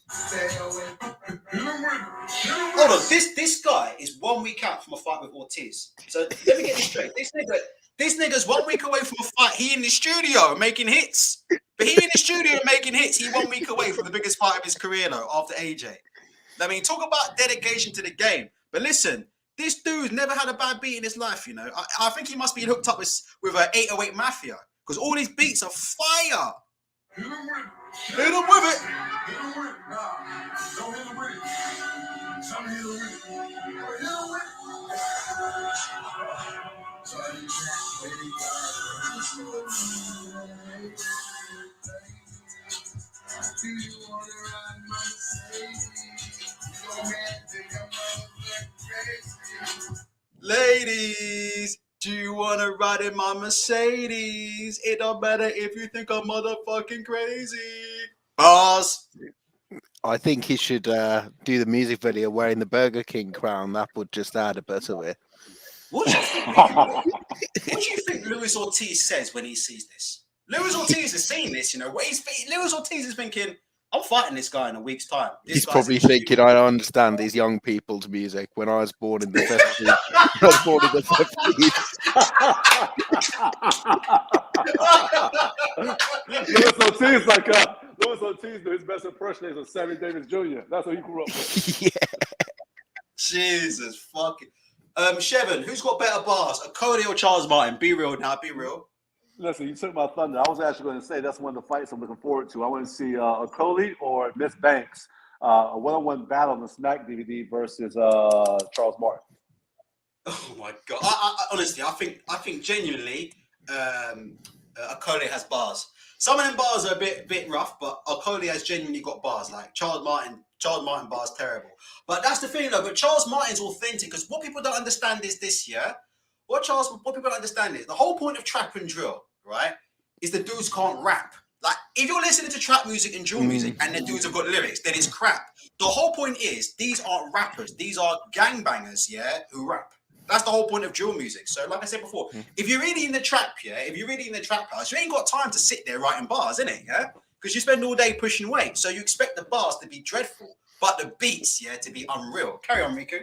Hold on. This guy is 1 week out from a fight with Ortiz. So let me get this straight. This nigga's 1 week away from a fight. He in the studio making hits. But he in the studio making hits. He 1 week away from the biggest fight of his career, though, after AJ. I mean, talk about dedication to the game. But listen, this dude's never had a bad beat in his life, I think he must be hooked up with an 808 Mafia. Because all his beats are fire. Hit him with it. Don't hit him with it. Some hit him with it. Hit him with it. Do you want to ride my Mercedes? Ladies, do you want to ride in my Mercedes? It don't matter if you think I'm motherfucking crazy. Bars. I think he should do the music video wearing the Burger King crown. That would just add a bit of it. What do you think Luis Ortiz says when he sees this? Luis Ortiz has seen this, Luis Ortiz is thinking, I'm fighting this guy in a week's time. He's probably thinking, I don't understand these young people's music. When I was born in the 50s, Luis Ortiz, his best impression is of Sammy Davis Jr. That's what he grew up with. Yeah. Jesus fucking. Shevin, who's got better bars? Cody or Charles Martin? Be real now, be real. Listen, you took my thunder. I was actually going to say that's one of the fights I'm looking forward to. I want to see Okoli or Miss Banks, a one-on-one battle on the Smack DVD versus Charles Martin. Oh my god! I honestly, I think genuinely, Okoli has bars. Some of them bars are a bit rough, but Okoli has genuinely got bars. Like Charles Martin bars terrible. But that's the thing, though. But Charles Martin's authentic because what people don't understand is this year. What people don't understand is the whole point of trap and drill, right? Is the dudes can't rap. Like if you're listening to trap music and drill music and the dudes have got lyrics, then it's crap. The whole point is these aren't rappers. These are gangbangers, yeah, who rap. That's the whole point of drill music. So, like I said before, if you're really in the trap, if you're really in the trap house, you ain't got time to sit there writing bars, innit? Yeah, because you spend all day pushing weight, so you expect the bars to be dreadful, but the beats, to be unreal. Carry on, Riku.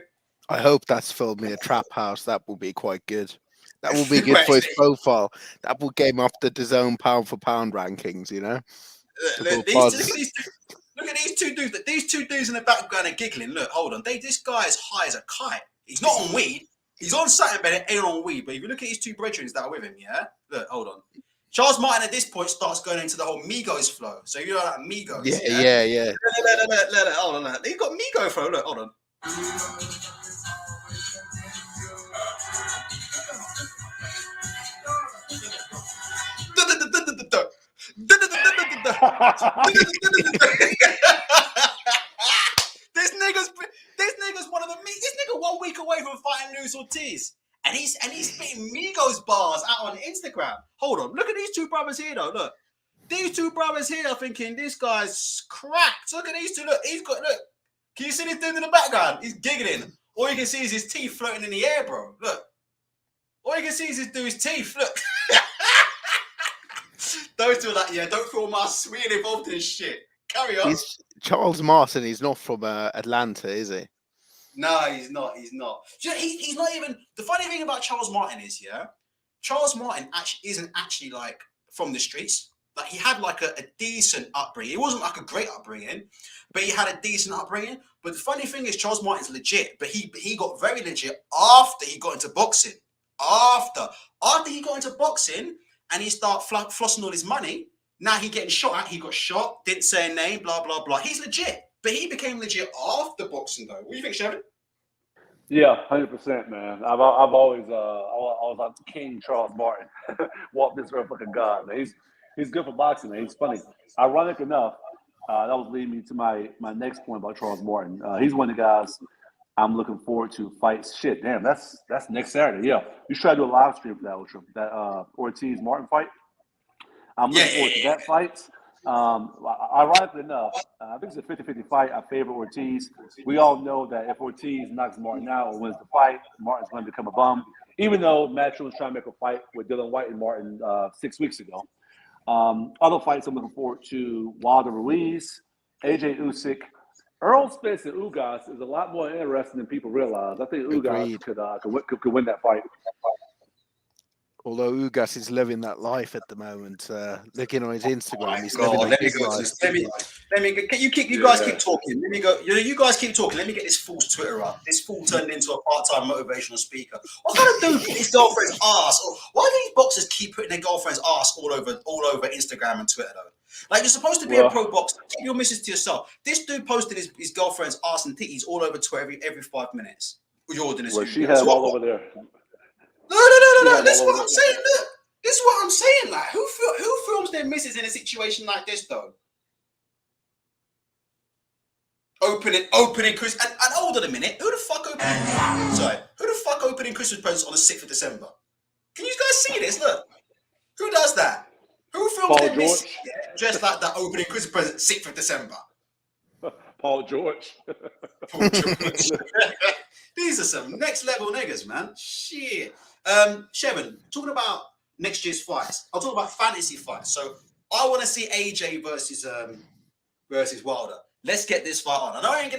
I hope that's filmed in a trap house. That will be quite good. That will be good for his profile. That will game up the DAZN pound for pound rankings. Look at these two dudes. These two dudes in the background are giggling. Look, hold on. This guy is high as a kite. He's not on weed. He's on something, but it ain't on weed. But if you look at his two brethren that are with him, look, hold on. Charles Martin at this point starts going into the whole Migos flow. So you know that Migos. Yeah. Hold on. He got Migo flow. Look, hold on. This nigga's one of the this nigga 1 week away from fighting Luis Ortiz, and he's spitting Migos bars out on Instagram. Hold on, look at these two brothers here though. Look, these two brothers here are thinking this guy's cracked. Look at these two. Look, look. Can you see this dude in the background? He's giggling. All you can see is his teeth floating in the air, bro. Look. All you can see is this dude's teeth. Look. Those two are like, don't feel my sweet involved in shit. Carry on. Charles Martin, he's not from Atlanta, is he? No, he's not. He's not. He's not even. The funny thing about Charles Martin is, Charles Martin isn't actually like from the streets. Like he had like a decent upbringing. It wasn't like a great upbringing, but he had a decent upbringing. But the funny thing is, Charles Martin's legit. But he got very legit after he got into boxing. After he got into boxing and he started flossing all his money. Now he getting shot at. He got shot. Didn't say a name. Blah blah blah. He's legit. But he became legit after boxing, though. What do you think, Shevin? Yeah, 100%, man. I've always I was like King Charles Martin. Walk this fucking god, man. He's good for boxing, man. He's funny. Ironic enough, that was leading me to my next point about Charles Martin. He's one of the guys I'm looking forward to fight. Shit, damn, that's next Saturday. Yeah, you should try to do a live stream for that, Ultra. That Ortiz Martin fight. I'm looking forward to that fight. Ironically enough, I think it's a 50-50 fight. I favor Ortiz. We all know that if Ortiz knocks Martin out or wins the fight, Martin's going to become a bum. Even though Matchroom was trying to make a fight with Dillian Whyte and Martin 6 weeks ago. Other fights I'm looking forward to: Wilder Ruiz, AJ Usyk, Earl Spence, and Ugas is a lot more interesting than people realize. I think Ugas could win that fight. Although Ugas is living that life at the moment, looking on his Instagram, he's living that big life. You guys keep talking. Let me go. You guys keep talking. Let me get this fool's Twitter up. This fool turned into a part-time motivational speaker. What kind of dude get his girlfriend's ass? Why do these boxers keep putting their girlfriend's ass all over Instagram and Twitter though? Like you're supposed to be a pro boxer. Keep your missus to yourself. This dude posted his girlfriend's ass and titties all over Twitter every 5 minutes. She had all over there. No. This is what I'm saying. Look, this is what I'm saying. Like, who films their missus in a situation like this, though? Opening Chris and hold on a minute. Who the fuck opening Christmas presents on the 6th of December? Can you guys see this? Look, who does that? Who films their missus dressed like that opening Christmas present 6th of December? Paul George. These are some next level niggas, man. Shit. Shevin, talking about next year's fights. I'll talk about fantasy fights. So I want to see AJ versus Wilder. Let's get this fight on. I know it ain't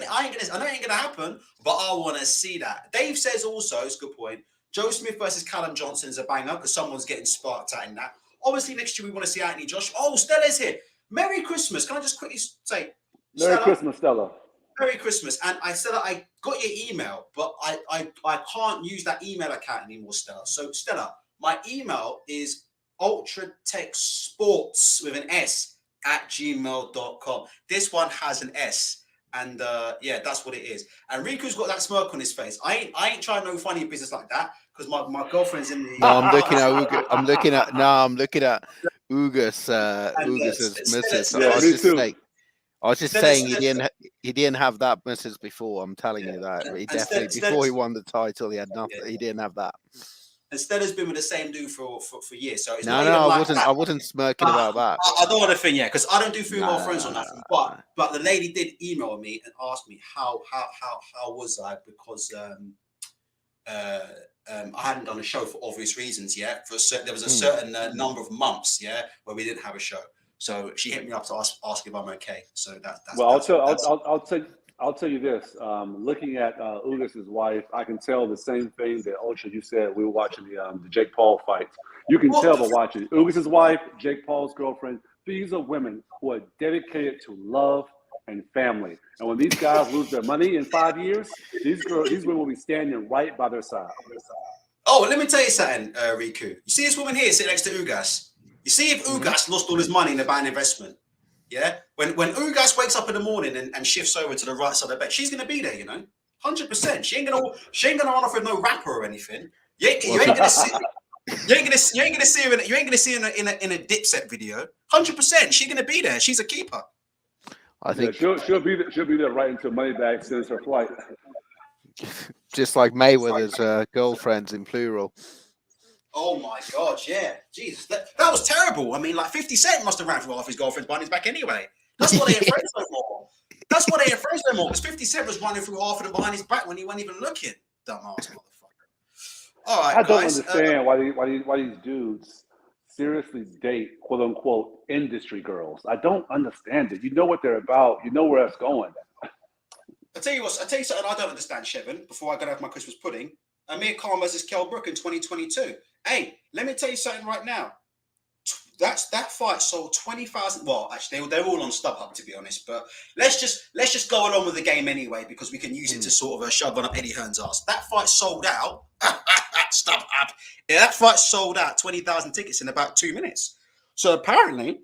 gonna happen, but I want to see that. Dave says also, it's a good point. Joe Smith versus Callum Johnson is a banger because someone's getting sparked at in that. Obviously, next year we want to see Anthony Joshua. Oh, Stella's here. Merry Christmas. Can I just quickly say, Merry Christmas, Stella. Merry Christmas. And Stella, I got your email, but I can't use that email account anymore, Stella. So, Stella, my email is ultratechsports with an S @gmail.com. This one has an S. And that's what it is. And Riku's got that smirk on his face. I ain't trying no funny business like that because my girlfriend's in the. No, I'm looking at Ugas. I'm looking at Ugas's missus. I was just saying he didn't have that missus before. I'm telling you that. He definitely before he won the title, he had nothing. He didn't have that. And Stella's been with the same dude for years. So it's I wasn't smirking about that. I don't want to think, because I don't do female friends or nothing. But the lady did email me and ask me how was I, because I hadn't done a show for obvious reasons yet. There was a certain number of months, where we didn't have a show. So she hit me up to ask if I'm okay. So that's well. I'll tell you this. Looking at Ugas's wife, I can tell the same thing that Ocha, you said. We were watching the Jake Paul fight. You can tell by watching Ugas's wife, Jake Paul's girlfriend. These are women who are dedicated to love and family. And when these guys lose their money in 5 years, these women will be standing right by their side. Oh, let me tell you something, Riku. You see this woman here sitting next to Ugas? You see if Ugas lost all his money in the bad investment, yeah? When Ugas wakes up in the morning and shifts over to the right side of the bed, she's gonna be there, 100%. She ain't gonna run off with no rapper or anything. You ain't gonna see her in a Dipset video. 100%. She's gonna be there. She's a keeper. I think she'll be there right until Moneybag sends her flight. Just like Mayweather's girlfriends in plural. Oh my God, yeah. Jesus, that was terrible. I mean, like 50 Cent must have ran through half his girlfriends behind his back anyway. That's why they ain't friends no more. That's why they ain't friends no more. Because 50 Cent was running through half of them behind his back when he wasn't even looking. Dumbass motherfucker. All right, I don't guys, understand why these dudes seriously date quote unquote industry girls. I don't understand it. You know what they're about. You know where it's going. I'll tell you something I don't understand, Shevin, before I go to have my Christmas pudding. Amir Khan versus Kell Brook in 2022. Hey, let me tell you something right now. That fight sold 20,000. Well, actually, they're all on StubHub, to be honest. But let's just go along with the game anyway, because we can use it to sort of shove on up Eddie Hearn's ass. That fight sold out. StubHub. Yeah, that fight sold out 20,000 tickets in about 2 minutes. So apparently,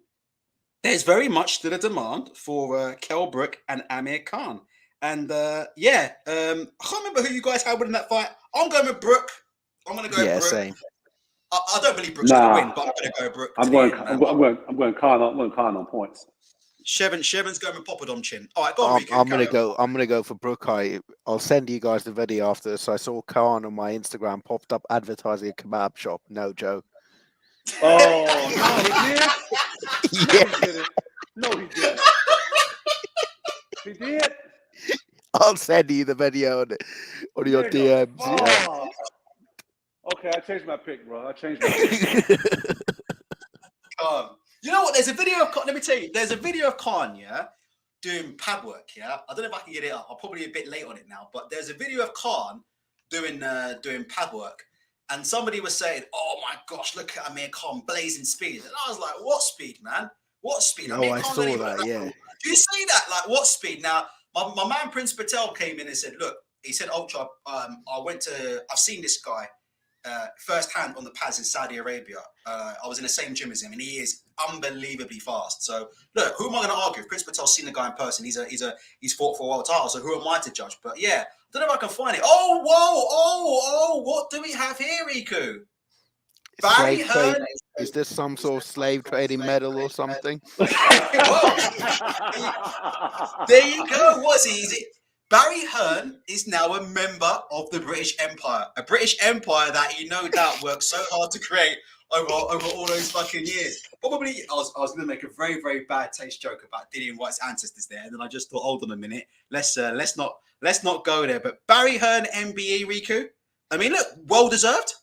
there's very much still a demand for Kell Brook and Amir Khan. And I can't remember who you guys had winning that fight. I'm going with Brook. I'm going to go with Brook. Same. I don't believe Brook's going to win, but I'm going to go Brook. I'm going Khan on points. Shevan's going with Poppadom Chin. All right, go on, Riku. I'm gonna go for Brook. I'll send you guys the video after this. I saw Khan on my Instagram popped up advertising a kebab shop. No joke. Oh no, he did. Yeah. No, he didn't. He did. I'll send you the video on your DMs. Oh. Yeah. Okay, I changed my pick, bro. I changed my pick. You know what? There's a video of Khan. Let me tell you. There's a video of Khan, doing pad work. I don't know if I can get it up. I'm probably a bit late on it now, but there's a video of Khan doing pad work, and somebody was saying, "Oh my gosh, look at Amir Khan blazing speed," and I was like, "What speed, man? What speed?" Oh, I saw that. Yeah. Do you see that? Like, what speed? Now, my man Prince Patel came in and said, "Look," he said, "Ultra, I've seen this guy firsthand on the pads in Saudi Arabia. I was in the same gym as him, and he is unbelievably fast. So, look, who am I going to argue? If Prince Patel's seen the guy in person, he's fought for a world title. So, who am I to judge? But yeah, I don't know if I can find it. Oh, whoa, what do we have here, Riku? Barry Hearn. Is this some sort of slave trading medal or something? There you go. What's easy? Barry Hearn is now a member of the British Empire, a British Empire that he no doubt worked so hard to create over all those fucking years. Probably, I was going to make a very, very bad taste joke about Dillian Whyte's ancestors there, and then I just thought, hold on a minute, let's not go there. But Barry Hearn, MBE, Riku. I mean, look, well deserved.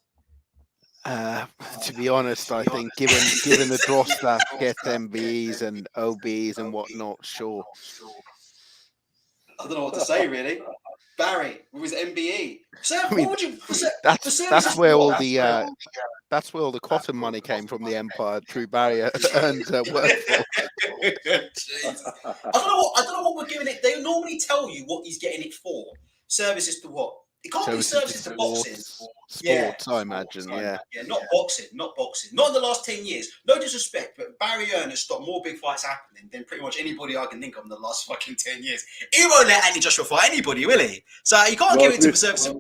To be honest, I think given the dross that gets MBEs and OBs and whatnot, sure. I don't know what to say, really. Barry with his MBE. So, I mean, what would you? That's where all the cotton money came from. The Empire, through Barry and work for. I don't know what we're giving it. They normally tell you what he's getting it for. Services to what? It can't be services to boxing. Sports, I imagine, yeah, not boxing. Not in the last 10 years. No disrespect, but Barry Hearn has stopped more big fights happening than pretty much anybody I can think of in the last fucking 10 years. He won't let Andy Joshua fight anybody, will he? So you can't give it to services.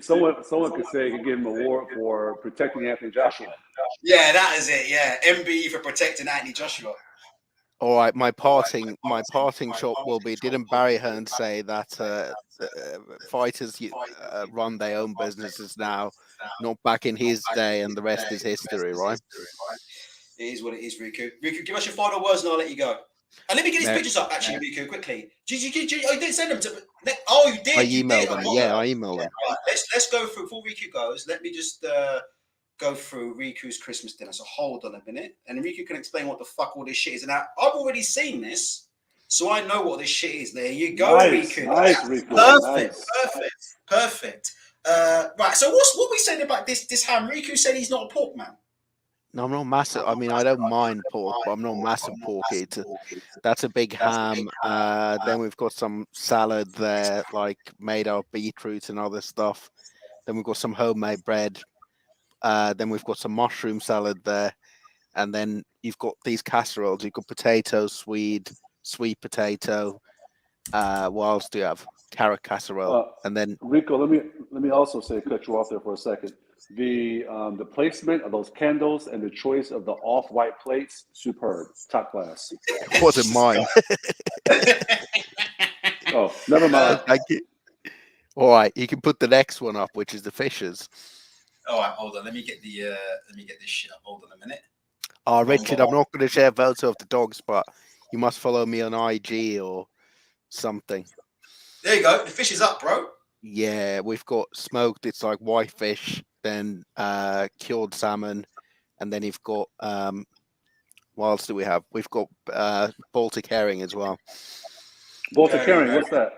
Someone could say he could give him an award for protecting Anthony Joshua. Yeah, that is it. Yeah, MBE for protecting Anthony Joshua. All right, my parting shot will be: didn't Barry Hearn say that fighters run their own businesses now, not back in his day, and the rest is history, right? It is what it is, Riku. Riku, give us your final words, and I'll let you go. And let me get these pictures up, actually, Riku, quickly. You didn't send them to. Oh, you did. I You emailed did. them. Oh, Yeah, I emailed them. right. Let's go through before Riku goes. Let me just go through Riku's Christmas dinner. So hold on a minute, and Riku can explain what the fuck all this shit is. And now I've already seen this, so I know what this shit is. There you go, Nice, Riku. nice, Riku. Perfect, Nice. perfect. Right. So what we saying about this ham? Riku said he's not a pork man. No, I'm not massive. I mean, I don't mind pork, but I'm not massive pork eater. That's a big ham. Then we've got some salad there, like made out of beetroot and other stuff. Then we've got some homemade bread. Then we've got some mushroom salad there. And then you've got these casseroles. You've got potato, sweet potato. What else do you have? Carrot casserole. And then Rico, let me also say, cut you off there for a second. The placement of those candles and the choice of the off-white plates, superb, top class. wasn't mine. Oh, never mind. Thank you. All right, you can put the next one up, which is the fishes. All right, hold on. Let me get this shit up. Hold on a minute. Richard, I'm not going to share a photo of the dogs, but you must follow me on IG or something. There you go. The fish is up, bro. Yeah, we've got smoked. It's like whitefish, then cured salmon, and then you've got what else do we have? We've got Baltic herring as well. Baltic herring, what's that?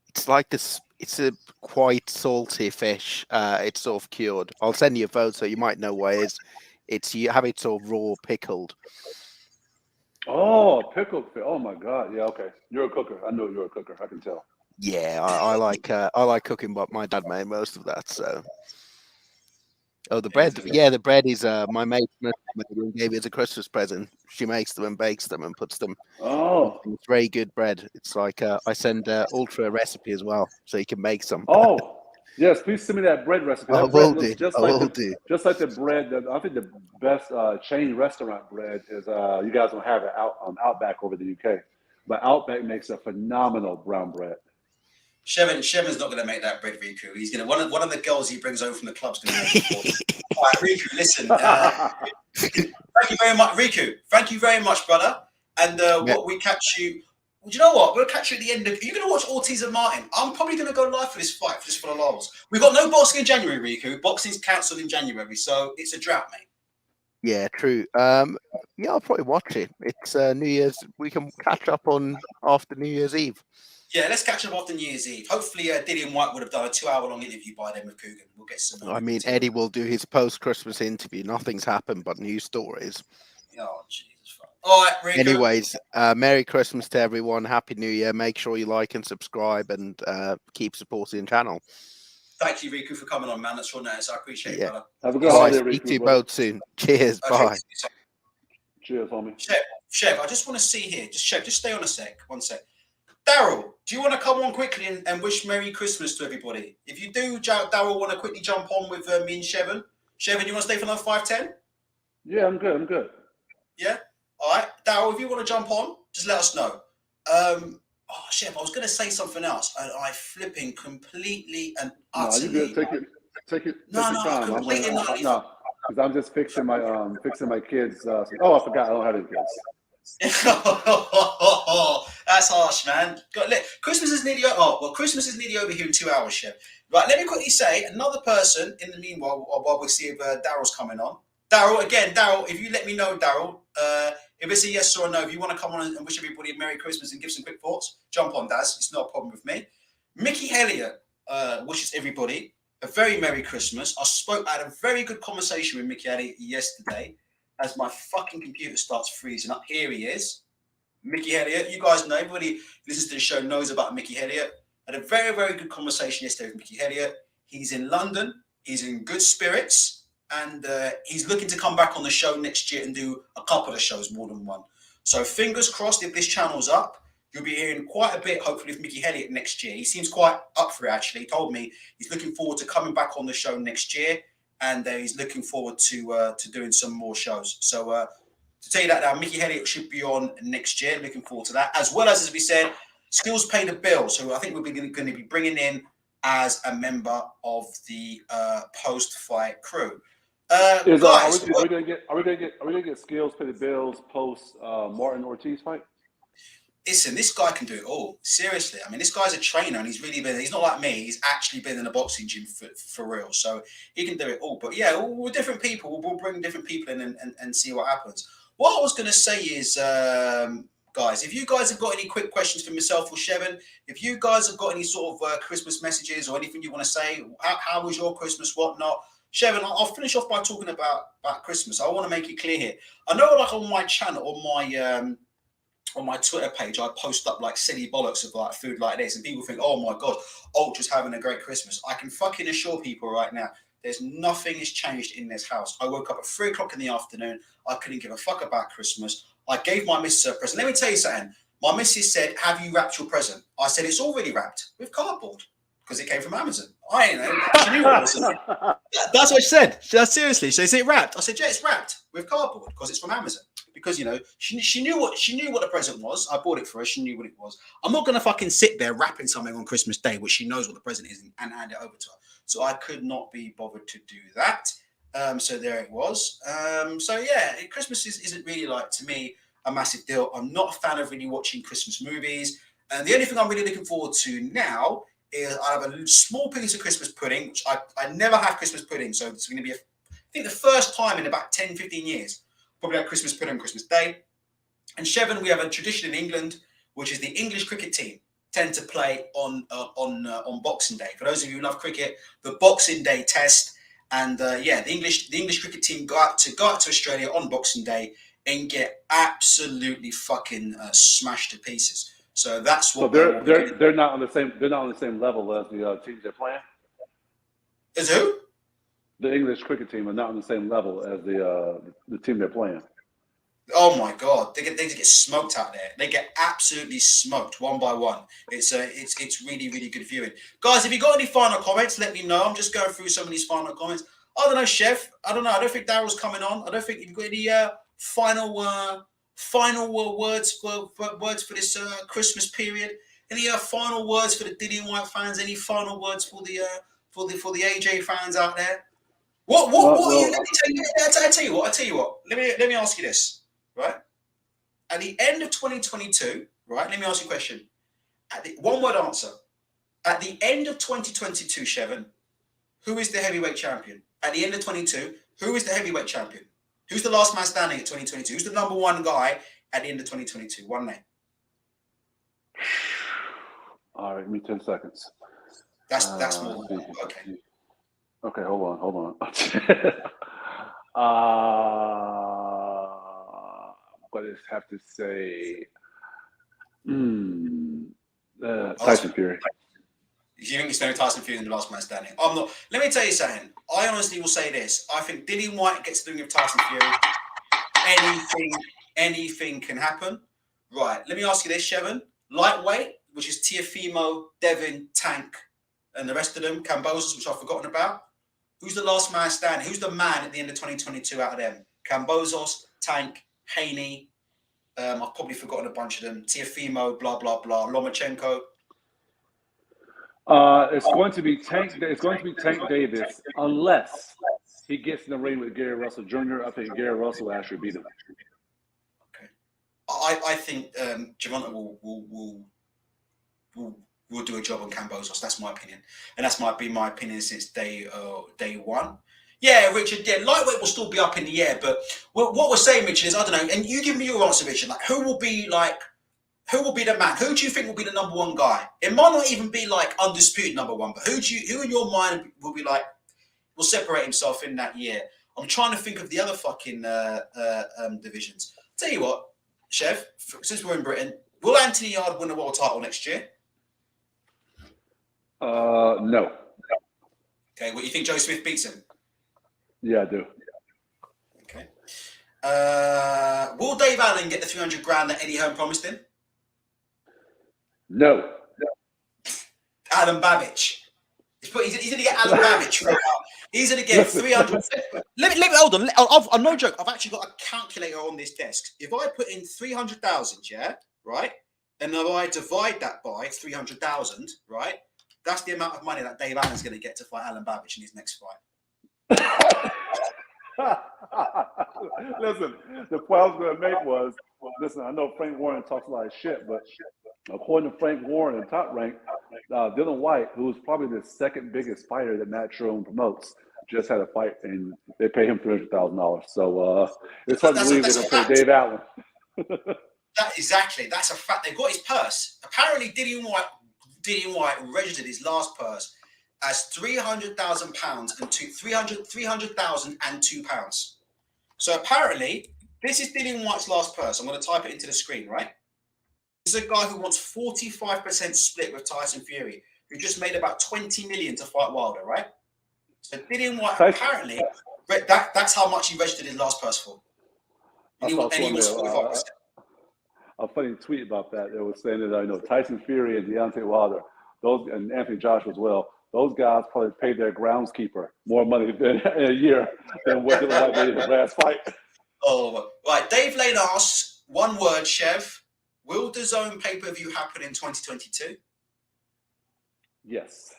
It's like this. It's a quite salty fish. It's sort of cured. I'll send you a photo. You might know what it is. You have it sort of raw, pickled. Oh, pickled fish. Oh my God. Yeah. Okay. You're a cooker. I know you're a cooker. I can tell. Yeah, I like cooking, but my dad made most of that. So, the bread. Yeah, the bread is my mate gave it as a Christmas present. She makes them and bakes them and puts them. Oh, it's very good bread. It's like I send Ultra recipe as well, so you can make some. Oh, yes. Please send me that bread recipe. That bread looks just like the bread that I think the best chain restaurant bread is. You guys don't have it out on Outback over the UK, but Outback makes a phenomenal brown bread. Shevan's not going to make that bread, Riku. He's going to one of the girls he brings over from the club's going to make it for him. All right, Riku, listen. Thank you very much, Riku. Thank you very much, brother. And what we catch you. Do you know what? We'll catch you at the end of. You're going to watch Ortiz and Martin. I'm probably going to go live for this fight, just for the lols. We've got no boxing in January, Riku. Boxing's cancelled in January, so it's a drought, mate. Yeah, true. Yeah, I'll probably watch it. It's New Year's. We can catch up on after New Year's Eve. Yeah, let's catch up after New Year's Eve. Hopefully, Dillian Whyte would have done a 2-hour-long interview by then with Coogan. We'll get some. I mean, Eddie will do his post-Christmas interview. Nothing's happened but news stories. Oh, Jesus. All right, Riku. Anyways, Merry Christmas to everyone. Happy New Year. Make sure you like and subscribe and keep supporting the channel. Thank you, Riku, for coming on, man. That's short notice. I appreciate it, brother. Have a good holiday, Riku. Speak to you both soon. Cheers. Bye. Cheers, homie. Chev, I just want to see here. Just stay on a sec. 1 sec. Daryl, do you want to come on quickly and wish Merry Christmas to everybody? If you do, Daryl, want to quickly jump on with me and Shevan? Shevan, you want to stay for another 5-10? Yeah, I'm good. Yeah? All right. Daryl, if you want to jump on, just let us know. Shev, I was going to say something else. I flipping completely and utterly... No, you good. Take your time. Because I'm just fixing my kids. I forgot I don't have any kids. That's harsh, man. Christmas is nearly Christmas is nearly over here in 2 hours, Chef. Right, let me quickly say another person in the meanwhile while we see if Daryl's coming on. Daryl, if you let me know, Daryl, if it's a yes or a no, if you want to come on and wish everybody a Merry Christmas and give some quick thoughts, jump on, Daz. It's not a problem with me. Mickey Elliott wishes everybody a very Merry Christmas. I had a very good conversation with Mickey Elliott yesterday. As my fucking computer starts freezing up, here he is, Mickey Elliott. You guys know, everybody who listens to the show knows about Mickey Elliott. Had a very, very good conversation yesterday with Mickey Elliott. He's in London. He's in good spirits, and he's looking to come back on the show next year and do a couple of shows, more than one. So fingers crossed, if this channel's up, you'll be hearing quite a bit, hopefully, with Mickey Elliott next year. He seems quite up for it, actually. He told me he's looking forward to coming back on the show next year. And he's looking forward to doing some more shows. So to tell you that now, Mickey Elliott should be on next year. Looking forward to that. As well as we said, Skills Pay the Bill. So I think we're going to be bringing in as a member of the post-fight crew. Guys, are we going to get Skills Pay the Bills post Martin Ortiz fight? listen, this guy can do it all. Seriously. I mean, this guy's a trainer and he's not like me. He's actually been in a boxing gym for real. So he can do it all. But yeah, we're different people. We'll bring different people in and see what happens. What I was going to say is, guys, if you guys have got any quick questions for myself or Shevin, if you guys have got any sort of Christmas messages or anything you want to say, how was your Christmas, whatnot? Shevin, I'll finish off by talking about Christmas. I want to make it clear here. I know, like on my channel, on my Twitter page, I post up like silly bollocks of like food like this, and people think, oh my god, Ultra's having a great Christmas. I can fucking assure people right now, there's nothing has changed in this house. I woke up at 3 o'clock in the afternoon. I couldn't give a fuck about Christmas. I gave my missus a present. Let me tell you something. My missus said, have you wrapped your present? I said, it's already wrapped with cardboard because it came from Amazon. I know. She knew what it was. That's what she said. Seriously. So is it wrapped? I said, yeah, it's wrapped with cardboard because it's from Amazon. Because, you know, she knew what the present was. I bought it for her. She knew what it was. I'm not going to fucking sit there wrapping something on Christmas Day, which she knows what the present is, and hand it over to her. So I could not be bothered to do that. So there it was. So yeah, Christmas isn't really, like, to me, a massive deal. I'm not a fan of really watching Christmas movies. And the only thing I'm really looking forward to now is I have a small piece of Christmas pudding, which I never have Christmas pudding. So it's going to be, I think, the first time in about 10, 15 years, probably have Christmas pudding on Christmas Day. And Shevin, we have a tradition in England, which is the English cricket team tend to play on Boxing Day. For those of you who love cricket, the Boxing Day test, and yeah, the English cricket team go out to Australia on Boxing Day and get absolutely fucking smashed to pieces. So that's what. So they're not on the same level as the teams they're playing. As who? The English cricket team are not on the same level as the team they're playing. Oh my god, they get smoked out there. They get absolutely smoked one by one. It's really, really good viewing. Guys, if you got any final comments, let me know. I'm just going through some of these final comments. I don't know, Chef. I don't know. I don't think Daryl's coming on. I don't think you've got any final words for this Christmas period. Any final words for the Dillian Whyte fans? Any final words for the AJ fans out there? What are you? Let me tell you. I tell you what. Let me ask you this. Right? At the end of 2022, right? Let me ask you a question. One word answer. At the end of 2022, Shevin, who is the heavyweight champion? At the end of 22, who is the heavyweight champion? Who's the last man standing at 2022? Who's the number one guy at the end of 2022? One name. All right, give me 10 seconds. That's more than that. Okay. Okay, hold on. But I just have to say, Tyson Fury. You think it's going to be Tyson Fury in the last man standing? I'm not. Let me tell you something. I honestly will say this. I think Dillian Whyte gets to do with Tyson Fury. Anything can happen. Right. Let me ask you this, Shevin. Lightweight, which is Teofimo, Devin, Tank, and the rest of them, Cambosos, which I've forgotten about. Who's the last man standing? Who's the man at the end of 2022 out of them? Cambosos, Tank, Haney. I've probably forgotten a bunch of them. Teofimo, blah, blah, blah. Lomachenko. It's going to be Tank. It's going to be Tank Davis, unless he gets in the ring with Gary Russell Jr. I think Gary Russell will actually beat him. Okay. I think Gervonta will do a job on Cambosos. That's my opinion, and that's might be my opinion since day one. Yeah, Richard. Yeah, lightweight will still be up in the air, but what we're saying, Richard, is I don't know. And you give me your answer, Richard. Like, who will be the man? Who do you think will be the number one guy? It might not even be like undisputed number one, but who in your mind will be like will separate himself in that year? I'm trying to think of the other fucking divisions. Tell you what, Chef. Since we're in Britain, will Anthony Yard win the world title next year? No. Okay. Well, you think Joe Smith beats him? Yeah, I do. Okay. Will Dave Allen get the 300 grand that Eddie Hearn promised him? No. Alan Babbage. He's going to get Alan Babbage. He's going to get 300. Let me hold on. I'm no joke. I've actually got a calculator on this desk. If I put in 300,000, yeah, right, and if I divide that by 300,000, right, that's the amount of money that Dave Allen's going to get to fight Alan Babbage in his next fight. Listen, the point I was going to make was listen, I know Frank Warren talks a lot of shit, but according to Frank Warren in Top Rank, Dillian Whyte, who's probably the second biggest fighter that Matchroom promotes, just had a fight and they pay him $300,000. So it's hard to believe they're going to pay Dave Allen. Exactly, that's a fact. They've got his purse. Apparently, Dillian Whyte registered his last purse as £300,000 and £300,002. So apparently, this is Dillian Whyte's last purse. I'm going to type it into the screen, right? This is a guy who wants 45% split with Tyson Fury, who just made about 20 million to fight Wilder, right? So Dillian Whyte apparently that's how much he registered his last purse for. And he wants 45%. A funny tweet about that. It was saying that Tyson Fury and Deontay Wilder, and Anthony Joshua as well. Those guys probably paid their groundskeeper more money in a year than what Dillian Whyte made in the last fight. Oh, right. Dave Lane asks, one word, Chev. Will the DAZN pay-per-view happen in 2022? Yes.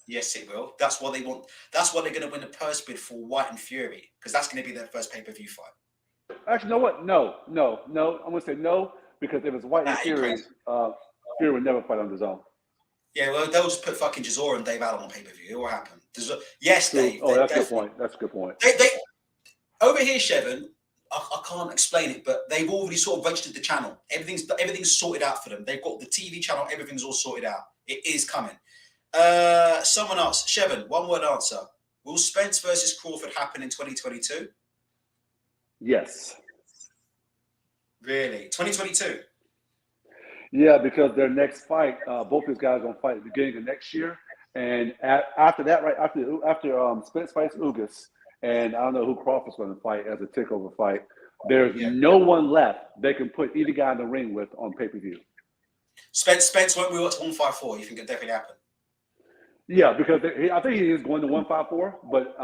Yes, it will. That's what they want. That's why they're going to win the purse bid for Whyte and Fury, because that's going to be their first pay-per-view fight. Actually, you know what? No. I'm going to say no, because if it's Whyte and Fury, Fury would never fight on DAZN. Yeah, well, they'll just put fucking Chisora and Dave Allen on pay-per-view. It will happen. Yes, Dave. That's a good point. That's a good point. They over here, Chevin, I can't explain it, but they've already sort of registered the channel. Everything's sorted out for them. They've got the TV channel. Everything's all sorted out. It is coming. Someone else, Chevin, one word answer. Will Spence versus Crawford happen in 2022? Yes. Really? 2022? Yeah, because their next fight, both these guys are going to fight at the beginning of next year. And after that, right, after Spence fights Ugas, and I don't know who Crawford's going to fight as a takeover fight, there's no one left they can put either guy in the ring with on pay-per-view. Spence won't move up to 154. You think it definitely happen? Yeah, because I think he is going to 154, but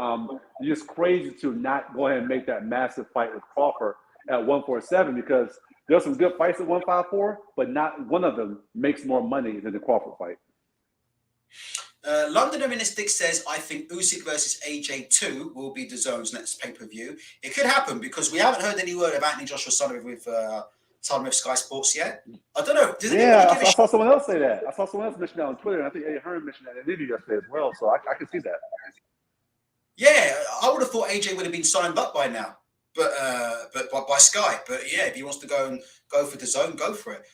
it's just crazy to not go ahead and make that massive fight with Crawford at 147, because there's some good fights at 154, but not one of them makes more money than the Crawford fight. London Ministic says, I think Usyk versus AJ 2 will be DAZN's next pay-per-view. It could happen because we haven't heard any word of Anthony Joshua Sullivan with Sky Sports yet. I don't know. I saw someone else say that. I saw someone else mention that on Twitter, and I think Eddie Hearn mentioned that in an interview yesterday as well, so I can see that. Yeah, I would have thought AJ would have been signed up by now, but by Sky. But yeah, if he wants to go for DAZN, go for it.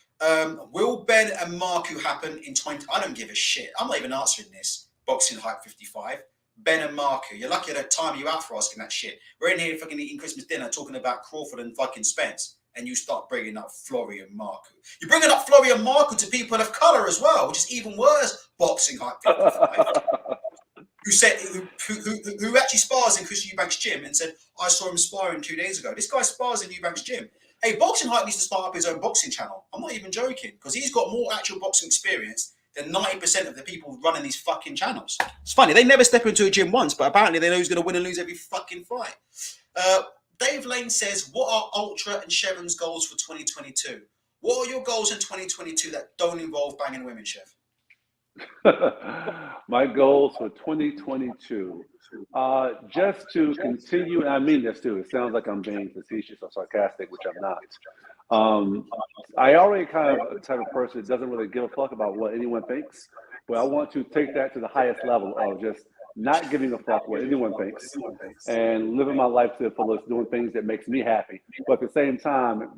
Will Ben and Marku happen in 20? I don't give a shit. I'm not even answering this. Boxing Hype 55. Ben and Marku. You're lucky I don't time you out for asking that shit. We're in here fucking eating Christmas dinner talking about Crawford and fucking Spence, and you start bringing up Flory and Marku. You're bringing up Flory and Marku to people of colour as well, which is even worse. Boxing Hype 55. Who actually spars in Chris Eubank's gym and said, I saw him sparring 2 days ago. This guy spars in Eubank's gym. Hey, Boxing Hype needs to start up his own boxing channel. I'm not even joking, because he's got more actual boxing experience than 90% of the people running these fucking channels. It's funny, they never step into a gym once, but apparently they know who's going to win and lose every fucking fight. Dave Lane says, what are Ultra and Chevron's goals for 2022? What are your goals in 2022 that don't involve banging women, Chev? My goals for 2022, just to continue, and I mean this too, it sounds like I'm being facetious or sarcastic, which I'm not. I already kind of a type of person that doesn't really give a fuck about what anyone thinks, but I want to take that to the highest level of just not giving a fuck what anyone thinks and living my life to the fullest, doing things that makes me happy, but at the same time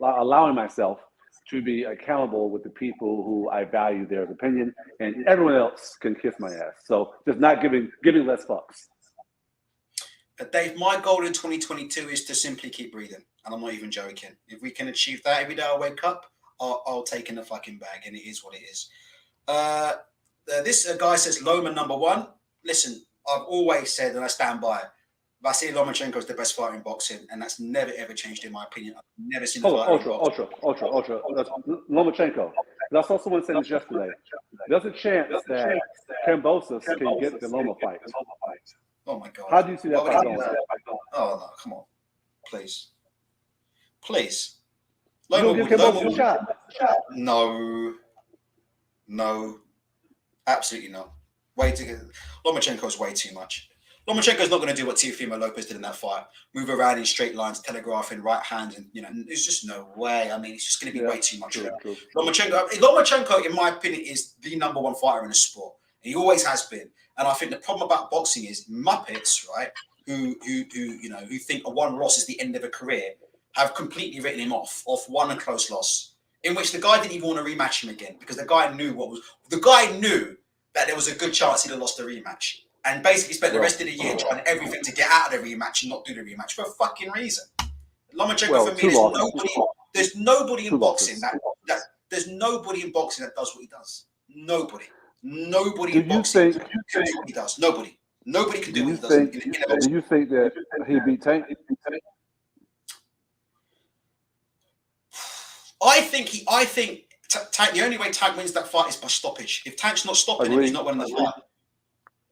allowing myself to be accountable with the people who I value their opinion, and everyone else can kiss my ass. So just not giving less fucks. Dave, my goal in 2022 is to simply keep breathing, and I'm not even joking. If we can achieve that every day I wake up, I'll take in the fucking bag, and it is what it is. This guy says Loma number 1. Listen, I've always said, and I stand by it, Vasily Lomachenko is the best fighter in boxing, and that's never ever changed in my opinion. I've never seen a fighter Ultra. That's Lomachenko. I saw someone say this yesterday. There's a chance that Kambosos can get the Loma fight. Oh my God! How do you see that fight going? Oh no! Come on, please. Loma, give Kambosos a shot. No, absolutely not. Lomachenko's way too much. Lomachenko's not going to do what Teofimo Lopez did in that fight. Move around in straight lines, telegraphing right hand, and there's just no way. I mean, it's just going to be way too much. True. Lomachenko, in my opinion, is the number one fighter in the sport. He always has been. And I think the problem about boxing is muppets, right? Who think a one loss is the end of a career, have completely written him off one and close loss, in which the guy didn't even want to rematch him again because the guy knew that there was a good chance he'd have lost the rematch, and basically spent the rest of the year trying everything to get out of the rematch and not do the rematch for a fucking reason. Lomachenko, for me, there's nobody in boxing that does what he does. Nobody in boxing can do what he does. Nobody can do what he does. Do you think that he beat Tank? I think Tank. The only way Tank wins that fight is by stoppage. If Tank's not stopping him, he's not winning the fight.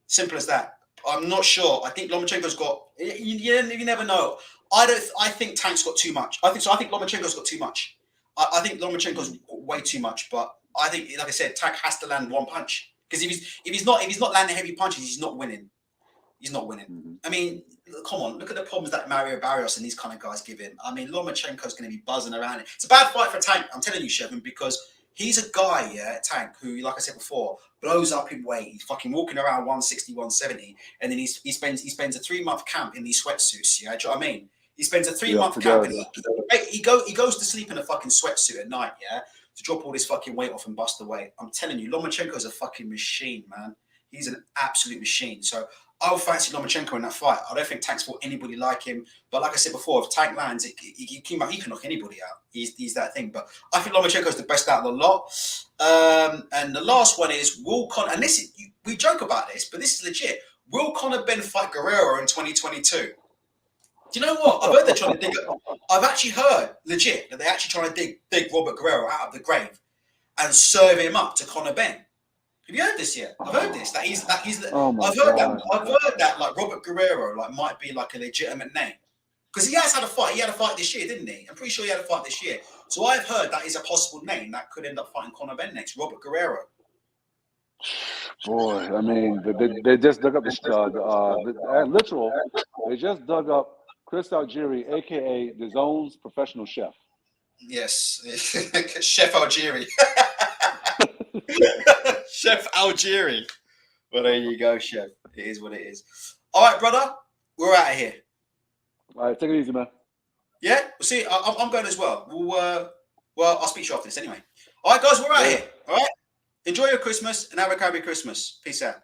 Simple as that. I'm not sure. I think Lomachenko's got. You never know. I think Tank's got too much. I think Lomachenko's got too much. I think Lomachenko's got way too much. But I think, like I said, Tank has to land one punch, because if he's not landing heavy punches, he's not winning. He's not winning. Mm-hmm. I mean, come on, look at the problems that Mario Barrios and these kind of guys give him. I mean, Lomachenko's going to be buzzing around it. It's a bad fight for Tank, I'm telling you, Shevin, because he's a guy, Tank, who, like I said before, blows up in weight. He's fucking walking around 160, 170, and then he spends a 3-month camp in these sweatsuits. Yeah, do you know what I mean? He spends a 3-month camp, and he goes to sleep in a fucking sweatsuit at night, to drop all this fucking weight off and bust the weight. I'm telling you, Lomachenko's a fucking machine, man. He's an absolute machine. So I would fancy Lomachenko in that fight. I don't think Tank's fought anybody like him. But like I said before, if Tank lands, he can knock anybody out. He's that thing. But I think Lomachenko's the best out of the lot. And the last one is, will Conor, and we joke about this, but this is legit. Will Conor Ben fight Guerrero in 2022? Do you know what? I've heard they're trying to dig it. I've actually heard, legit, that they're actually trying to dig Robert Guerrero out of the grave and serve him up to Conor Ben. Have you heard this yet? I've heard this. I've heard that like Robert Guerrero might be like a legitimate name, because he has had a fight. He had a fight this year, didn't he? I'm pretty sure he had a fight this year. So I've heard that is a possible name that could end up fighting Conor Ben next. Robert Guerrero. Boy, I mean, they just dug up literal. They just dug up Chris Algieri, aka the Zone's professional chef. Yes, Chef Algieri. Chef Algieri. Well, there you go, Chef. It is what it is. All right, brother. We're out of here. All right, take it easy, man. Yeah, we'll see. I'm going as well. I'll speak to you after this anyway. All right, guys, we're out of here. All right. Enjoy your Christmas and have a happy Christmas. Peace out.